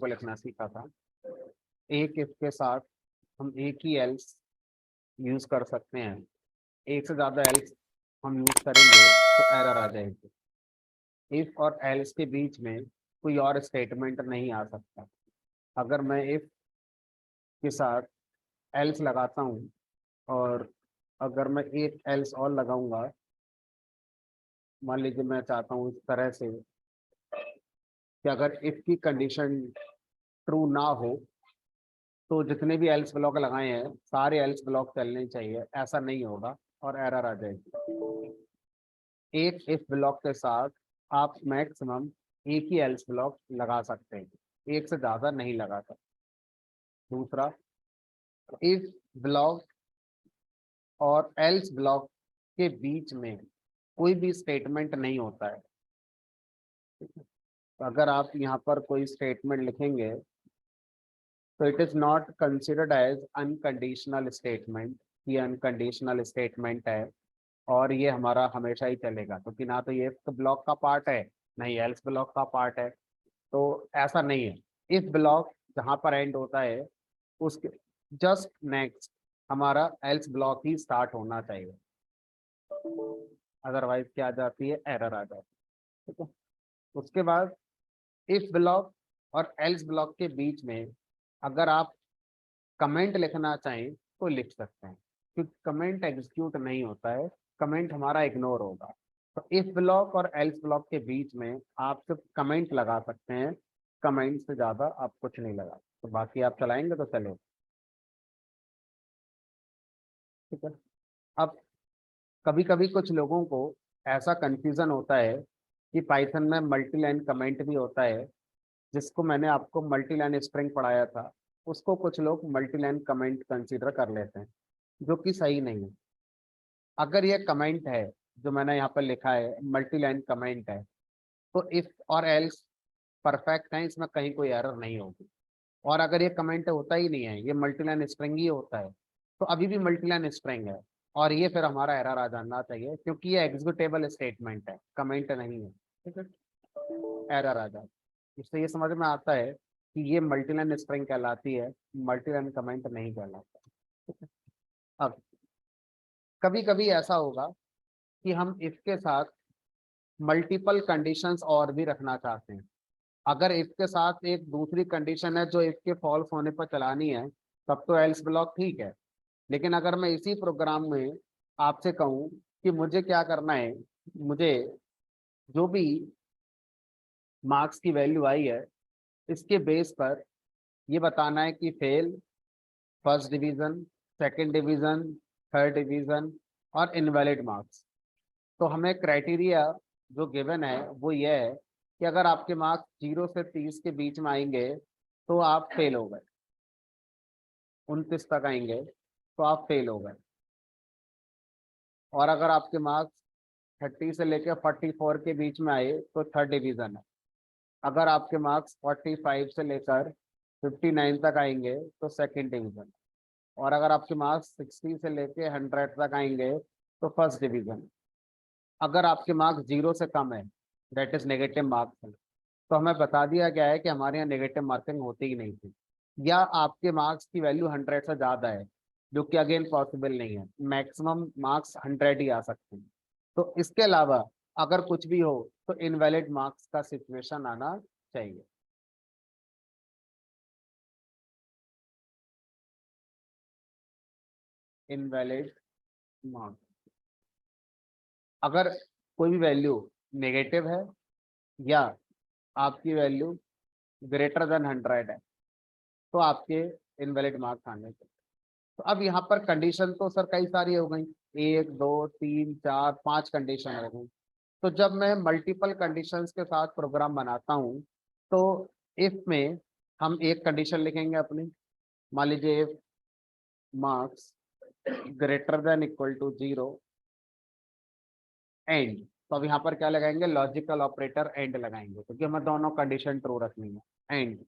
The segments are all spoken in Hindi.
को लिखना सीखा था। एक इफ के साथ हम एक ही एल्स यूज कर सकते हैं, एक से ज्यादा एल्स हम यूज करेंगे तो एरर आ जाएगी। इफ और एल्स के बीच में कोई और स्टेटमेंट नहीं आ सकता। अगर मैं इफ के साथ एल्स लगाता हूँ और अगर मैं एक एल्स और लगाऊंगा, मान लीजिए मैं चाहता हूँ इस तरह से कि अगर इफ की कंडीशन ट्रू ना हो तो जितने भी एल्स ब्लॉक लगाए हैं सारे एल्स ब्लॉक चलने चाहिए, ऐसा नहीं होगा और एरर आ जाएगी। एक इफ ब्लॉक के साथ आप मैक्सिमम एक ही एल्स ब्लॉक लगा सकते हैं, एक से ज्यादा नहीं लगा सकते। दूसरा, इफ ब्लॉक और एल्स ब्लॉक के बीच में कोई भी स्टेटमेंट नहीं होता है। तो अगर आप यहाँ पर कोई स्टेटमेंट लिखेंगे तो it is not considered as unconditional statement. ये अनकंडीशनल स्टेटमेंट है और ये हमारा हमेशा ही चलेगा, क्योंकि ना तो ये इफ ब्लॉक का पार्ट है ना ही एल्स ब्लॉक का पार्ट है। तो ऐसा नहीं है। इफ ब्लॉक जहाँ पर एंड होता है उसके जस्ट नेक्स्ट हमारा एल्स ब्लॉक ही स्टार्ट होना चाहिए, अदरवाइज क्या आ जाती है, एरर आ जाती है। ठीक है। उसके बाद इफ ब्लॉक और एल्स ब्लॉक के बीच में अगर आप कमेंट लिखना चाहें तो लिख सकते हैं, क्योंकि कमेंट एग्जीक्यूट नहीं होता है, कमेंट हमारा इग्नोर होगा। तो इफ ब्लॉक और एल्स ब्लॉक के बीच में आप सिर्फ कमेंट लगा सकते हैं, कमेंट से ज्यादा आप कुछ नहीं लगा। तो बाकी आप चलाएंगे तो चलो। ठीक है। अब कभी कभी कुछ लोगों को ऐसा कंफ्यूजन होता है कि पाइथन में मल्टी लाइन कमेंट भी होता है, जिसको मैंने आपको मल्टी लाइन स्ट्रिंग पढ़ाया था, उसको कुछ लोग मल्टी लाइन कमेंट कंसीडर कर लेते हैं, जो कि सही नहीं है। अगर ये कमेंट है जो मैंने यहाँ पर लिखा है मल्टी लाइन कमेंट है, तो इफ और एल्स परफेक्ट है, इसमें कहीं कोई एरर नहीं होगी। और अगर ये कमेंट होता ही नहीं है, ये मल्टी लाइन स्ट्रिंग ही होता है, तो अभी भी मल्टी लाइन स्ट्रिंग है और ये फिर हमारा एरर आ जाना चाहिए, क्योंकि ये एग्जीक्यूटेबल स्टेटमेंट है, कमेंट नहीं है। ठीक है। एरर आ जाए, इससे ये समझ में आता है कि ये मल्टी लाइन स्ट्रिंग कहलाती है, मल्टी लाइन कमेंट नहीं कहलाता। ठीक है। अब कभी कभी ऐसा होगा कि हम इफ के साथ मल्टीपल कंडीशंस और भी रखना चाहते हैं। अगर इफ के साथ एक दूसरी कंडीशन है जो इफ के फॉल्स होने पर चलानी है, तब तो एल्स ब्लॉक ठीक है। लेकिन अगर मैं इसी प्रोग्राम में आपसे कहूँ कि मुझे क्या करना है, मुझे जो भी मार्क्स की वैल्यू आई है इसके बेस पर ये बताना है कि fail, first division, second division, third division और इनवैलिड मार्क्स। तो हमें क्राइटेरिया जो गिवन है वो ये है कि अगर आपके मार्क्स 0 से 30 के बीच में आएंगे तो आप फेल हो गए, 29 तक आएंगे तो आप फेल हो गए। और अगर आपके मार्क्स 30 से लेकर 44 के बीच में आए तो थर्ड डिवीजन है। अगर आपके मार्क्स 45 से लेकर 59 तक आएंगे तो सेकंड डिवीजन। और अगर आपके मार्क्स 60 से लेकर 100 तक आएंगे तो फर्स्ट डिवीजन। अगर आपके मार्क्स 0 से कम है, दैट इज नेगेटिव मार्क्स है, तो हमें बता दिया गया है कि हमारे यहाँ नेगेटिव मार्किंग होती ही नहीं थी। या आपके मार्क्स की वैल्यू 100 से ज़्यादा है, जो कि अगेन पॉसिबल नहीं है, मैक्सिमम मार्क्स 100 ही आ सकते हैं। तो इसके अलावा अगर कुछ भी हो तो इनवैलिड मार्क्स का सिचुएशन आना चाहिए। इनवैलिड मार्क्स, अगर कोई भी वैल्यू नेगेटिव है या आपकी वैल्यू ग्रेटर देन 100 है तो आपके इनवैलिड मार्क्स आने चाहिए। तो अब यहाँ पर कंडीशन तो सर कई सारी हो गई, 1 2 3 4 5 कंडीशन हो गई। तो जब मैं मल्टीपल कंडीशंस के साथ प्रोग्राम बनाता हूँ तो इफ में हम एक कंडीशन लिखेंगे अपनी, मान लीजिए if marks greater than equal to 0 and, तो अब यहाँ पर क्या लगाएंगे, लॉजिकल ऑपरेटर एंड लगाएंगे, क्योंकि हमें दोनों कंडीशन ट्रू रखनी है। एंड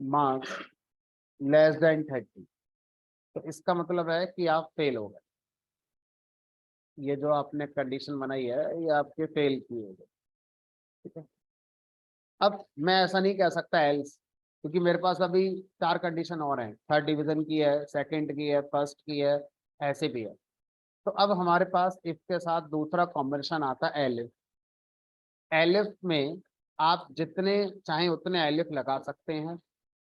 मार्क्स लेस देन 30, तो इसका मतलब है कि आप फेल हो गए। ये जो आपने कंडीशन बनाई है ये आपके फेल की हो गई। ठीक है। अब मैं ऐसा नहीं कह सकता एल्स, क्योंकि मेरे पास अभी 4 कंडीशन और हैं, थर्ड डिवीजन की है, सेकंड की है, फर्स्ट की है, ऐसे भी है। तो अब हमारे पास इफ के साथ दूसरा कॉम्बिनेशन आता है एलिफ। एलिफ में आप जितने चाहें उतने एलिफ लगा सकते हैं,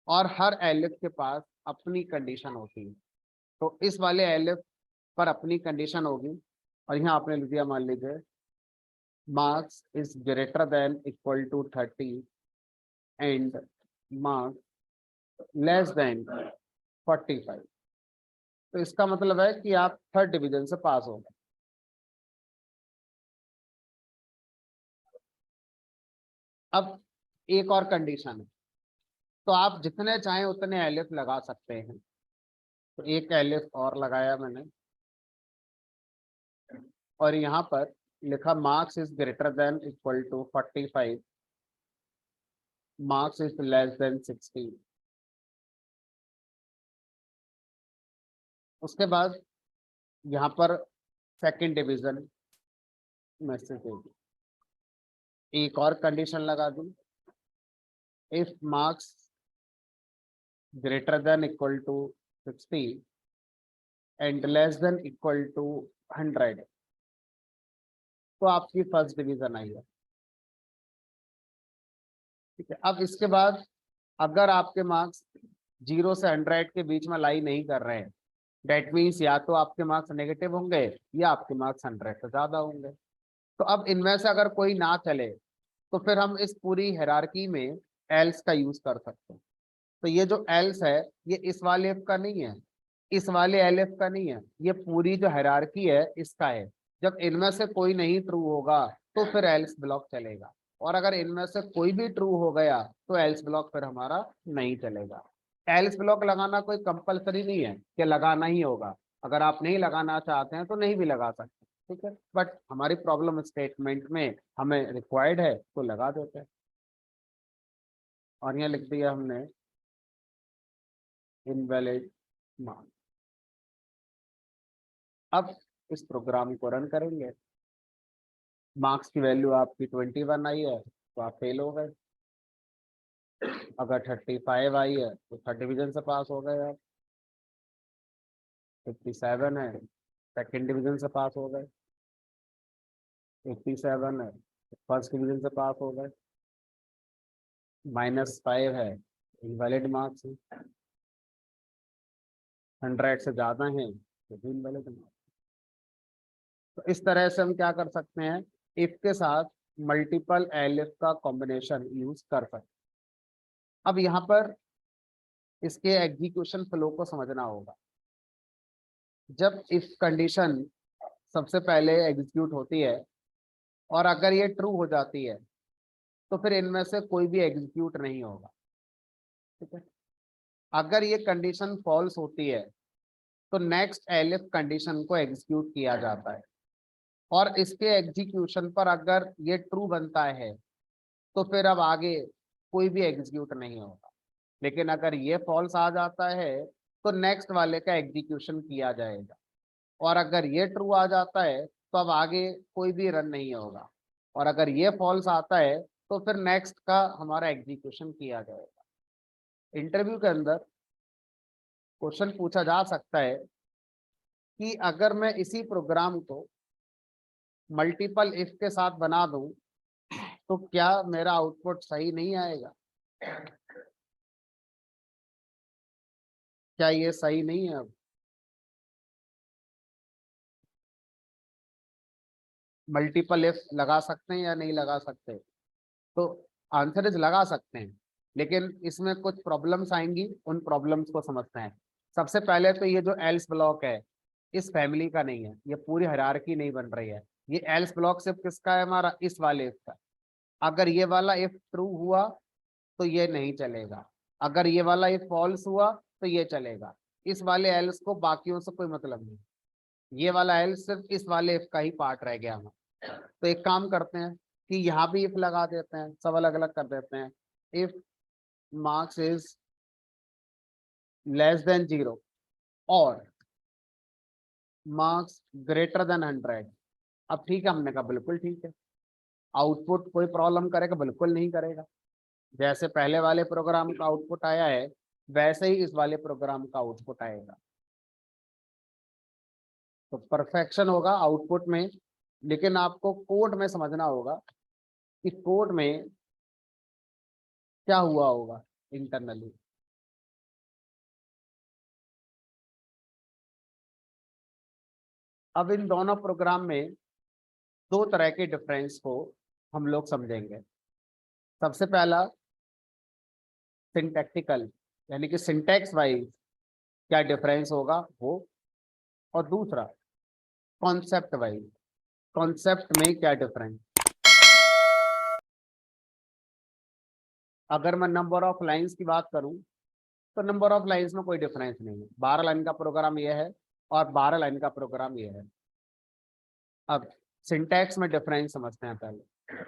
और हर एलिफ के पास अपनी कंडीशन होती है। तो इस वाले एलिफ पर अपनी कंडीशन होगी, और यहाँ आपने लिख दिया, मान लीजिए marks is greater than equal to 30 and marks less than 45। तो इसका मतलब है कि आप थर्ड डिवीजन से पास हो गए। अब एक और कंडीशन है, तो आप जितने चाहें उतने एलिफ लगा सकते हैं। तो एक एलिफ और लगाया मैंने, और यहाँ पर लिखा marks is greater than equal to 45, marks is less than 60। उसके बाद यहाँ पर सेकंड डिवीजन में से एक और कंडीशन लगा दी, if marks greater than equal to 60 and less than equal to 100, तो आपकी फर्स्ट डिवीजन आई है। ठीक है, अब इसके बाद अगर आपके मार्क्स 0 से 100 के बीच में लाई नहीं कर रहे हैं, डेट मीन्स या तो आपके मार्क्स नेगेटिव होंगे या आपके मार्क्स 100 से ज्यादा होंगे। तो अब इनमें से अगर कोई ना चले, तो फिर हम इस पूरी हायरार्की में एल्स का यूज कर सकते हैं। तो ये जो एल्स है, ये इस वाले एफ का नहीं है, इस वाले एल एफ का नहीं है, ये पूरी जो हायरार्की है इसका है। जब इनमें से कोई नहीं ट्रू होगा तो फिर एल्स ब्लॉक चलेगा, और अगर इनमें से कोई भी ट्रू हो गया तो एल्स ब्लॉक फिर हमारा नहीं चलेगा। एल्स ब्लॉक लगाना कोई कंपलसरी नहीं है कि लगाना ही होगा, अगर आप नहीं लगाना चाहते हैं तो नहीं भी लगा सकते। ठीक है, बट हमारी प्रॉब्लम स्टेटमेंट में हमें रिक्वायर्ड है तो लगा देते हैं। और यहाँ लिख दिया हमने इनवैलिड मार्क्स। अब इस प्रोग्राम को रन करेंगे, मार्क्स की वैल्यू आपकी 21 आई है तो आप फेल हो गए। अगर 35 आई है तो थर्ड डिवीजन से पास हो गए आप। 57 है, सेकंड डिवीजन से पास हो गए। 87 है, फर्स्ट डिवीजन से पास हो गए। -5 है, इनवैलिड मार्क्स है। 100 से ज्यादा है तो भी इनवैलिड मार्क्स। तो इस तरह से हम क्या कर सकते हैं, इफ के साथ मल्टीपल एलिफ का कॉम्बिनेशन यूज कर सकते हैं। अब यहाँ पर इसके एग्जीक्यूशन फ्लो को समझना होगा। जब इफ कंडीशन सबसे पहले एग्जीक्यूट होती है और अगर ये ट्रू हो जाती है, तो फिर इनमें से कोई भी एग्जीक्यूट नहीं होगा। ठीक है, अगर ये कंडीशन फॉल्स होती है तो नेक्स्ट एलिफ कंडीशन को एग्जीक्यूट किया जाता है, और इसके एग्जीक्यूशन पर अगर ये ट्रू बनता है तो फिर अब आगे कोई भी एग्जीक्यूट नहीं होगा। लेकिन अगर ये फॉल्स आ जाता है तो नेक्स्ट वाले का एग्जीक्यूशन किया जाएगा, और अगर ये ट्रू आ जाता है तो अब आगे कोई भी रन नहीं होगा, और अगर ये फॉल्स आता है तो फिर नेक्स्ट का हमारा एग्जीक्यूशन किया जाएगा। इंटरव्यू के अंदर क्वेश्चन पूछा जा सकता है कि अगर मैं इसी प्रोग्राम को मल्टीपल इफ के साथ बना दूं तो क्या मेरा आउटपुट सही नहीं आएगा? क्या ये सही नहीं है? अब मल्टीपल इफ लगा सकते हैं या नहीं लगा सकते? तो आंसर इज लगा सकते हैं, लेकिन इसमें कुछ प्रॉब्लम्स आएंगी, उन प्रॉब्लम्स को समझते हैं। सबसे पहले तो ये जो एल्स ब्लॉक है इस फैमिली का नहीं है, ये पूरी हायरार्की नहीं बन रही है। ये एल्स ब्लॉक सिर्फ किसका है? हमारा इस वाले इफ का। अगर ये वाला इफ ट्रू हुआ तो ये नहीं चलेगा, अगर ये वाला इफ फॉल्स हुआ तो ये चलेगा। इस वाले एल्स को बाकियों से कोई मतलब नहीं, ये वाला एल्स सिर्फ इस वाले इफ का ही पार्ट रह गया हमारा। तो एक काम करते हैं कि यहाँ भी इफ लगा देते हैं, सब अलग अलग कर देते हैं। If marks is less then 0 और मार्क्स ग्रेटर देन 100। अब ठीक है, हमने कहा बिल्कुल ठीक है। आउटपुट कोई प्रॉब्लम करेगा? बिल्कुल नहीं करेगा। जैसे पहले वाले प्रोग्राम का आउटपुट आया है वैसे ही इस वाले प्रोग्राम का आउटपुट आएगा। तो परफेक्शन होगा आउटपुट में, लेकिन आपको कोड में समझना होगा कि कोड में क्या हुआ होगा इंटरनली। अब इन दोनों प्रोग्राम में दो तरह के डिफरेंस को हम लोग समझेंगे। सबसे पहला सिंटैक्टिकल, यानी कि सिंटैक्स वाइज क्या डिफरेंस होगा वो, और दूसरा कॉन्सेप्ट वाइज, कॉन्सेप्ट में क्या डिफरेंस। अगर मैं नंबर ऑफ लाइंस की बात करूं तो नंबर ऑफ लाइंस में कोई डिफरेंस नहीं है। 12 लाइन का प्रोग्राम ये है और 12 लाइन का प्रोग्राम ये है। अब सिंटैक्स में डिफरेंस समझते हैं पहले।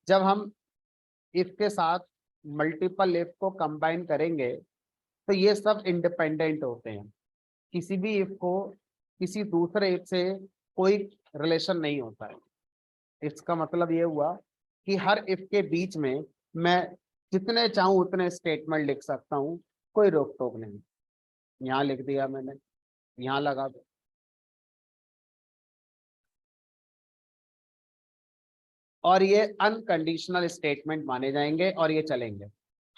जब हम इफ के साथ मल्टीपल इफ को कंबाइन करेंगे तो ये सब इंडिपेंडेंट होते हैं। किसी भी इफ को किसी दूसरे इफ से कोई रिलेशन नहीं होता है। इसका मतलब ये हुआ कि हर इफ के बीच में मैं जितने चाहूं उतने स्टेटमेंट लिख सकता हूं, कोई रोक टोक नहीं। यहाँ लिख दिया मैंने, यहाँ लगा दो। और ये अनकंडीशनल स्टेटमेंट माने जाएंगे और ये चलेंगे,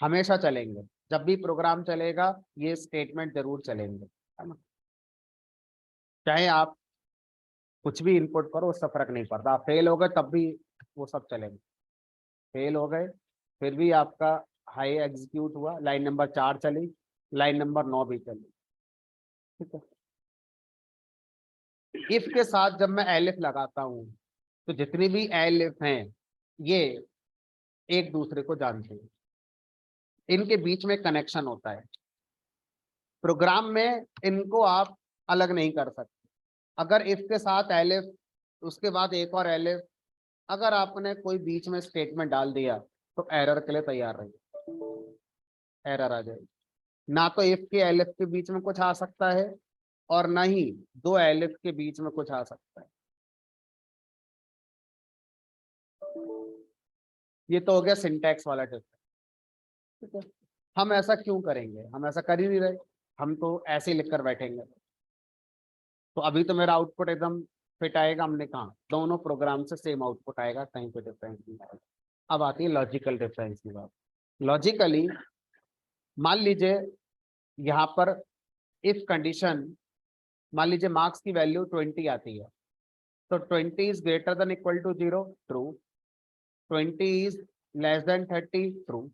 हमेशा चलेंगे। जब भी प्रोग्राम चलेगा ये स्टेटमेंट जरूर चलेंगे, है ना। चाहे आप कुछ भी इनपुट करो उससे फर्क नहीं पड़ता। आप फेल हो गए तब भी वो सब चलेंगे। फेल हो गए फिर भी आपका हाई एग्जीक्यूट हुआ, लाइन नंबर 4 चली, लाइन नंबर 9 भी चली, ठीक है। इफ के साथ जब मैं एलिफ लगाता हूं तो जितनी भी एलिफ हैं ये एक दूसरे को जानते हैं, इनके बीच में कनेक्शन होता है। प्रोग्राम में इनको आप अलग नहीं कर सकते। अगर इफ के साथ एलिफ उसके बाद एक और एलिफ, अगर आपने कोई बीच में स्टेटमेंट डाल दिया तो एरर के लिए तैयार रहिए, एरर आ जाएगी। ना तो इफ के एलिफ के बीच में कुछ आ सकता है और ना ही दो एलिफ के बीच में कुछ आ सकता है। ये तो हो गया सिंटैक्स वाला डिफरेंस, ठीक है। हम ऐसा क्यों करेंगे, हम ऐसा कर ही नहीं रहे, हम तो ऐसे ही लिख कर बैठेंगे। तो अभी तो मेरा आउटपुट एकदम फिट आएगा। हमने कहा दोनों प्रोग्राम से सेम आउटपुट आएगा, कहीं पे डिफरेंस नहीं आएगा। अब आती है लॉजिकल डिफरेंस की बात। लॉजिकली मान लीजिए यहाँ पर इफ कंडीशन, मान लीजिए मार्क्स की वैल्यू 20 आती है तो 20 is greater than equal to 0, true. 20 is less than 30, true.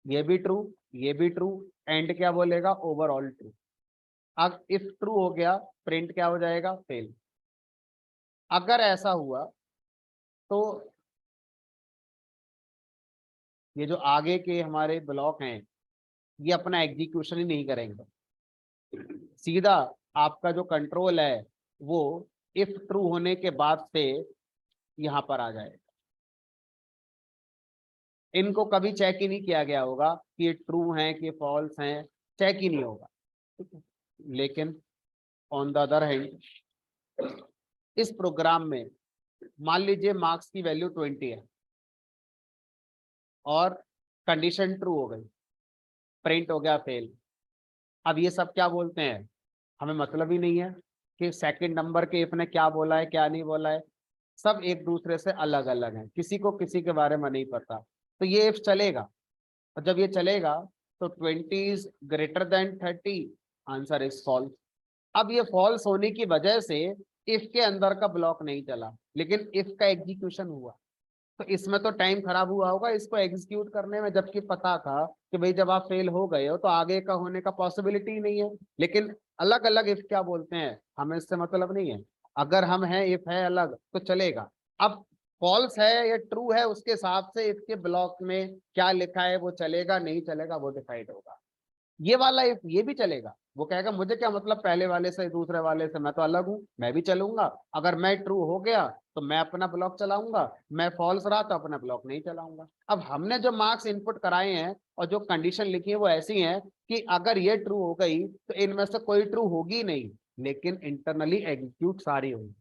ये भी ट्रू, ये भी ट्रू। एंड क्या बोलेगा, ओवरऑल ट्रू। अब इफ ट्रू हो गया प्रिंट क्या हो जाएगा, फेल। अगर ऐसा हुआ तो ये जो आगे के हमारे ब्लॉक हैं ये अपना एग्जीक्यूशन ही नहीं करेंगे, सीधा आपका जो कंट्रोल है वो इफ ट्रू होने के बाद से यहाँ पर आ जाएगा। इनको कभी चेक ही नहीं किया गया होगा कि ये ट्रू हैं कि फॉल्स हैं, चेक ही नहीं होगा, ठीक है। लेकिन ऑन द अदर हैंड इस प्रोग्राम में मान लीजिए मार्क्स की वैल्यू 20 है और कंडीशन ट्रू हो गई, प्रिंट हो गया फेल। अब ये सब क्या बोलते हैं, हमें मतलब ही नहीं है कि सेकंड नंबर के इफ ने क्या बोला है क्या नहीं बोला है। सब एक दूसरे से अलग अलग हैं, किसी को किसी के बारे में नहीं पता। तो ये इफ चलेगा और जब ये चलेगा तो 20 is greater than 30, answer is false. अब ये फॉल्स होने की वजह से इफ के अंदर का ब्लॉक नहीं चला लेकिन इफ का एग्जीक्यूशन हुआ। तो इसमें तो टाइम खराब हुआ होगा इसको एग्जीक्यूट करने में, जबकि पता था कि भाई जब आप फेल हो गए हो तो आगे का होने का पॉसिबिलिटी ही नहीं है। लेकिन अलग अलग इफ क्या बोलते हैं हमें इससे मतलब नहीं है। अगर हम हैं इफ है अलग तो चलेगा। अब फॉल्स है या ट्रू है उसके हिसाब से इफ के ब्लॉक में क्या लिखा है वो चलेगा नहीं चलेगा वो डिसाइड होगा। ये वाला इफ ये भी चलेगा, वो कहेगा मुझे क्या मतलब पहले वाले से दूसरे वाले से, मैं तो अलग हूं, मैं भी चलूंगा। अगर मैं ट्रू हो गया तो मैं अपना ब्लॉक चलाऊंगा, मैं फॉल्स रहा तो अपना ब्लॉक नहीं चलाऊंगा। अब हमने जो मार्क्स इनपुट कराए हैं और जो कंडीशन लिखी है वो ऐसी है कि अगर ये ट्रू हो गई तो इनमें से कोई ट्रू होगी नहीं, लेकिन इंटरनली एग्जीक्यूट सारी होगी।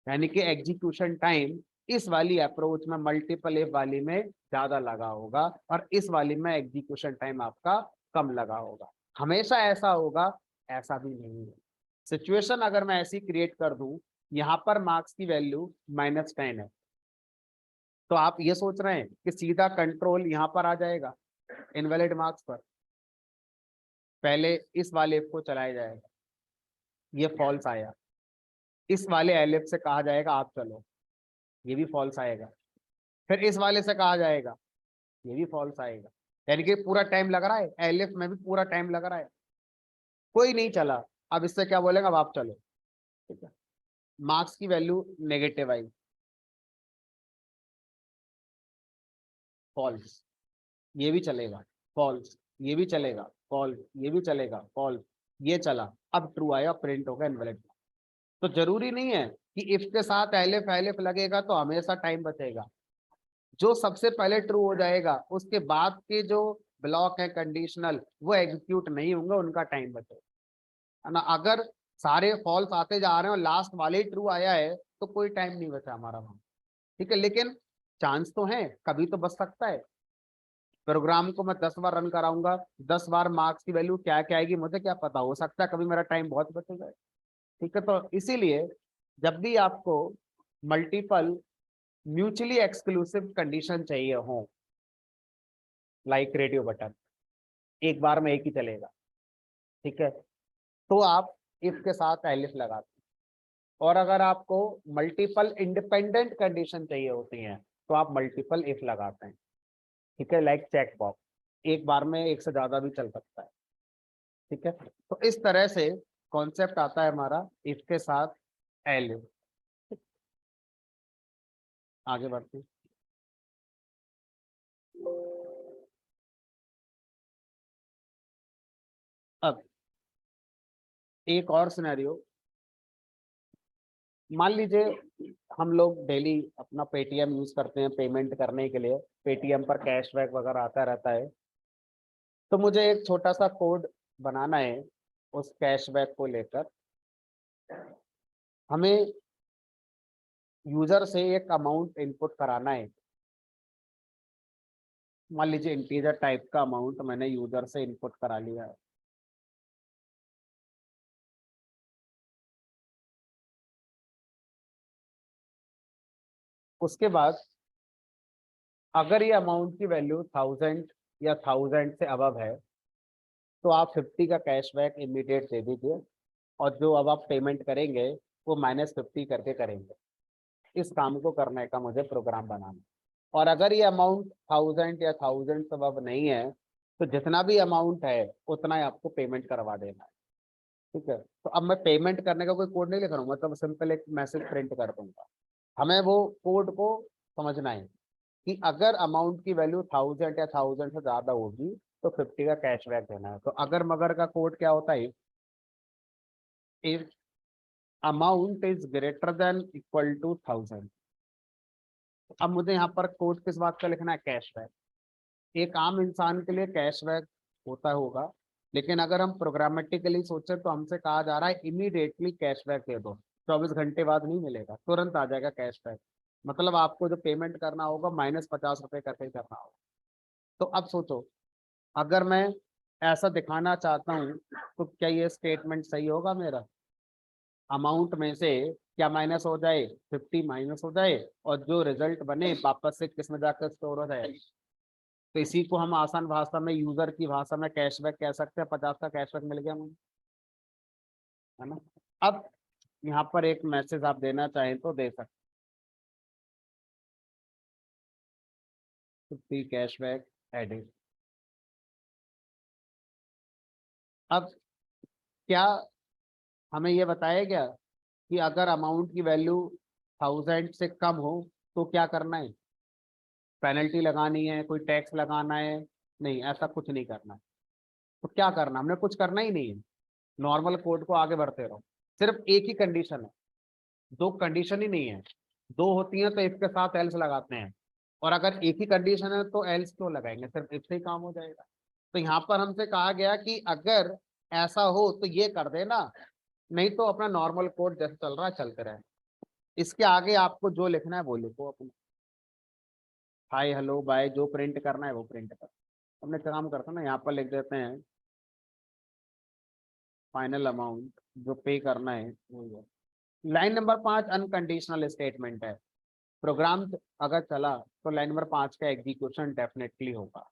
यानी कि एग्जीक्यूशन टाइम इस वाली अप्रोच में मल्टीपल इफ वाली में ज्यादा लगा होगा और इस वाली में एग्जीक्यूशन टाइम आपका कम लगा होगा। हमेशा ऐसा होगा ऐसा भी नहीं है। सिचुएशन अगर मैं ऐसी क्रिएट कर दूं, यहाँ पर मार्क्स की वैल्यू -10 है, तो आप ये सोच रहे हैं कि सीधा कंट्रोल यहाँ पर आ जाएगा इनवैलिड मार्क्स पर, पहले इस वाले इफ को चलाया जाएगा, ये फॉल्स आया, इस वाले एलिफ से कहा जाएगा आप चलो, ये भी फॉल्स आएगा, फिर इस वाले से कहा जाएगा, ये भी फॉल्स आएगा। यानी कि पूरा टाइम लग रहा है, एलिफ में भी पूरा टाइम लग रहा है, कोई नहीं चला। अब इससे क्या बोलेगा, अब आप चलो, ठीक है। मार्क्स की वैल्यू नेगेटिव आई, फॉल्स, ये भी चलेगा, फॉल्स, ये भी चलेगा, फॉल्स, ये भी चलेगा, फॉल्स, ये चला, अब ट्रू आया, प्रिंट होगा इनवैलिड। तो जरूरी नहीं है कि इफ के साथ एलिफ एलिफ लगेगा तो हमेशा टाइम बचेगा। जो सबसे पहले ट्रू हो जाएगा उसके बाद के जो ब्लॉक है कंडीशनल वो एग्जीक्यूट नहीं होंगे, उनका टाइम बचेगा, है ना। अगर सारे फॉल्स आते जा रहे हैं और लास्ट वाले ही ट्रू आया है तो कोई टाइम नहीं बचा हमारा वहां, ठीक है। लेकिन चांस तो है, कभी तो बच सकता है। प्रोग्राम को मैं 10 बार रन कराऊंगा, 10 बार मार्क्स की वैल्यू क्या क्या आएगी मुझे क्या पता, हो सकता है कभी मेरा टाइम बहुत बचेगा, ठीक है। तो इसीलिए जब भी आपको मल्टीपल म्यूचुअली एक्सक्लूसिव कंडीशन चाहिए हो, लाइक रेडियो बटन, एक बार में एक ही चलेगा, ठीक है, तो आप इफ के साथ एलिफ लगाते हैं। और अगर आपको मल्टीपल इंडिपेंडेंट कंडीशन चाहिए होती हैं तो आप मल्टीपल इफ लगाते हैं, ठीक है, लाइक चेक बॉक्स, एक बार में एक से ज्यादा भी चल सकता है, ठीक है। तो इस तरह से कॉन्सेप्ट आता है हमारा इफ के साथ एलिफ। आगे बढ़ते हैं। अब एक और सिनेरियो, मान लीजिए हम लोग डेली अपना पेटीएम यूज करते हैं पेमेंट करने के लिए, पेटीएम पर कैशबैक वगैरह आता रहता है, तो मुझे एक छोटा सा कोड बनाना है उस कैशबैक को लेकर। हमें यूजर से एक अमाउंट इनपुट कराना है, मान लीजिए इंटीजर टाइप का अमाउंट मैंने यूजर से इनपुट करा लिया है। उसके बाद अगर ये अमाउंट की वैल्यू 1000 या 1000 से अबव है तो आप 50 का कैशबैक इमीडिएट दे दीजिए, और जो अब आप पेमेंट करेंगे वो -50 करके करेंगे। इस काम को करने का मुझे प्रोग्राम बनाना। और अगर ये अमाउंट 1000 या 1000 से अबव नहीं है तो जितना भी अमाउंट है उतना ही आपको पेमेंट करवा देना है, ठीक है। तो अब मैं पेमेंट करने का कोई कोड नहीं लिख रहा हूँ, मतलब सिंपल एक मैसेज प्रिंट कर दूंगा। हमें वो कोड को समझना है कि अगर अमाउंट की वैल्यू 1000 या 1000 से ज्यादा होगी तो 50 का कैशबैक देना है। तो अगर मगर का कोड क्या होता है, if amount is greater than equal to 1000। अब मुझे यहाँ पर कोड किस बात का लिखना है, कैशबैक। एक आम इंसान के लिए कैशबैक होता होगा, लेकिन अगर हम प्रोग्रामेटिकली सोचे तो हमसे कहा जा रहा है इमीडिएटली कैशबैक दे दो, 24 घंटे बाद नहीं मिलेगा, तुरंत आ जाएगा कैशबैक। मतलब आपको जो पेमेंट करना होगा -50 रुपए करके ही करना होगा। तो अब सोचो, अगर मैं ऐसा दिखाना चाहता हूँ तो क्या ये स्टेटमेंट सही होगा मेरा, अमाउंट में से क्या माइनस हो जाए, 50 माइनस हो जाए और जो रिजल्ट बने वापस से किस में जाकर स्टोर हो जाए। तो इसी को हम आसान भाषा में, यूजर की भाषा में कैशबैक कह सकते हैं। 50 का कैशबैक मिल गया मुझे, है ना। अब यहाँ पर एक मैसेज आप देना चाहें तो दे सकते, 50 कैशबैक एडिट। अब क्या हमें ये बताया गया कि अगर अमाउंट की वैल्यू 1000 से कम हो तो क्या करना है, पेनल्टी लगानी है, कोई टैक्स लगाना है? नहीं, ऐसा कुछ नहीं करना है। तो क्या करना, हमने कुछ करना ही नहीं है, नॉर्मल कोड को आगे बढ़ते रहो। सिर्फ एक ही कंडीशन है, दो कंडीशन ही नहीं है, दो होती हैं तो इफ के साथ एल्स लगाते हैं, और अगर एक ही कंडीशन है तो एल्स क्यों लगाएंगे, सिर्फ इफ से ही काम हो जाएगा। तो यहाँ पर हमसे कहा गया कि अगर ऐसा हो तो ये कर देना, नहीं तो अपना नॉर्मल कोड जैसे चल रहा है चलते रहे। इसके आगे आपको जो लिखना है वो लिखो अपना, हाय हेलो बाय, जो प्रिंट करना है वो प्रिंट कर। हमने काम करता ना, यहाँ पर लिख देते हैं फाइनल अमाउंट जो पे करना है वो। लाइन नंबर 5 अनकंडीशनल स्टेटमेंट है। प्रोग्राम अगर चला तो लाइन नंबर 5 का एग्जीक्यूशन डेफिनेटली होगा।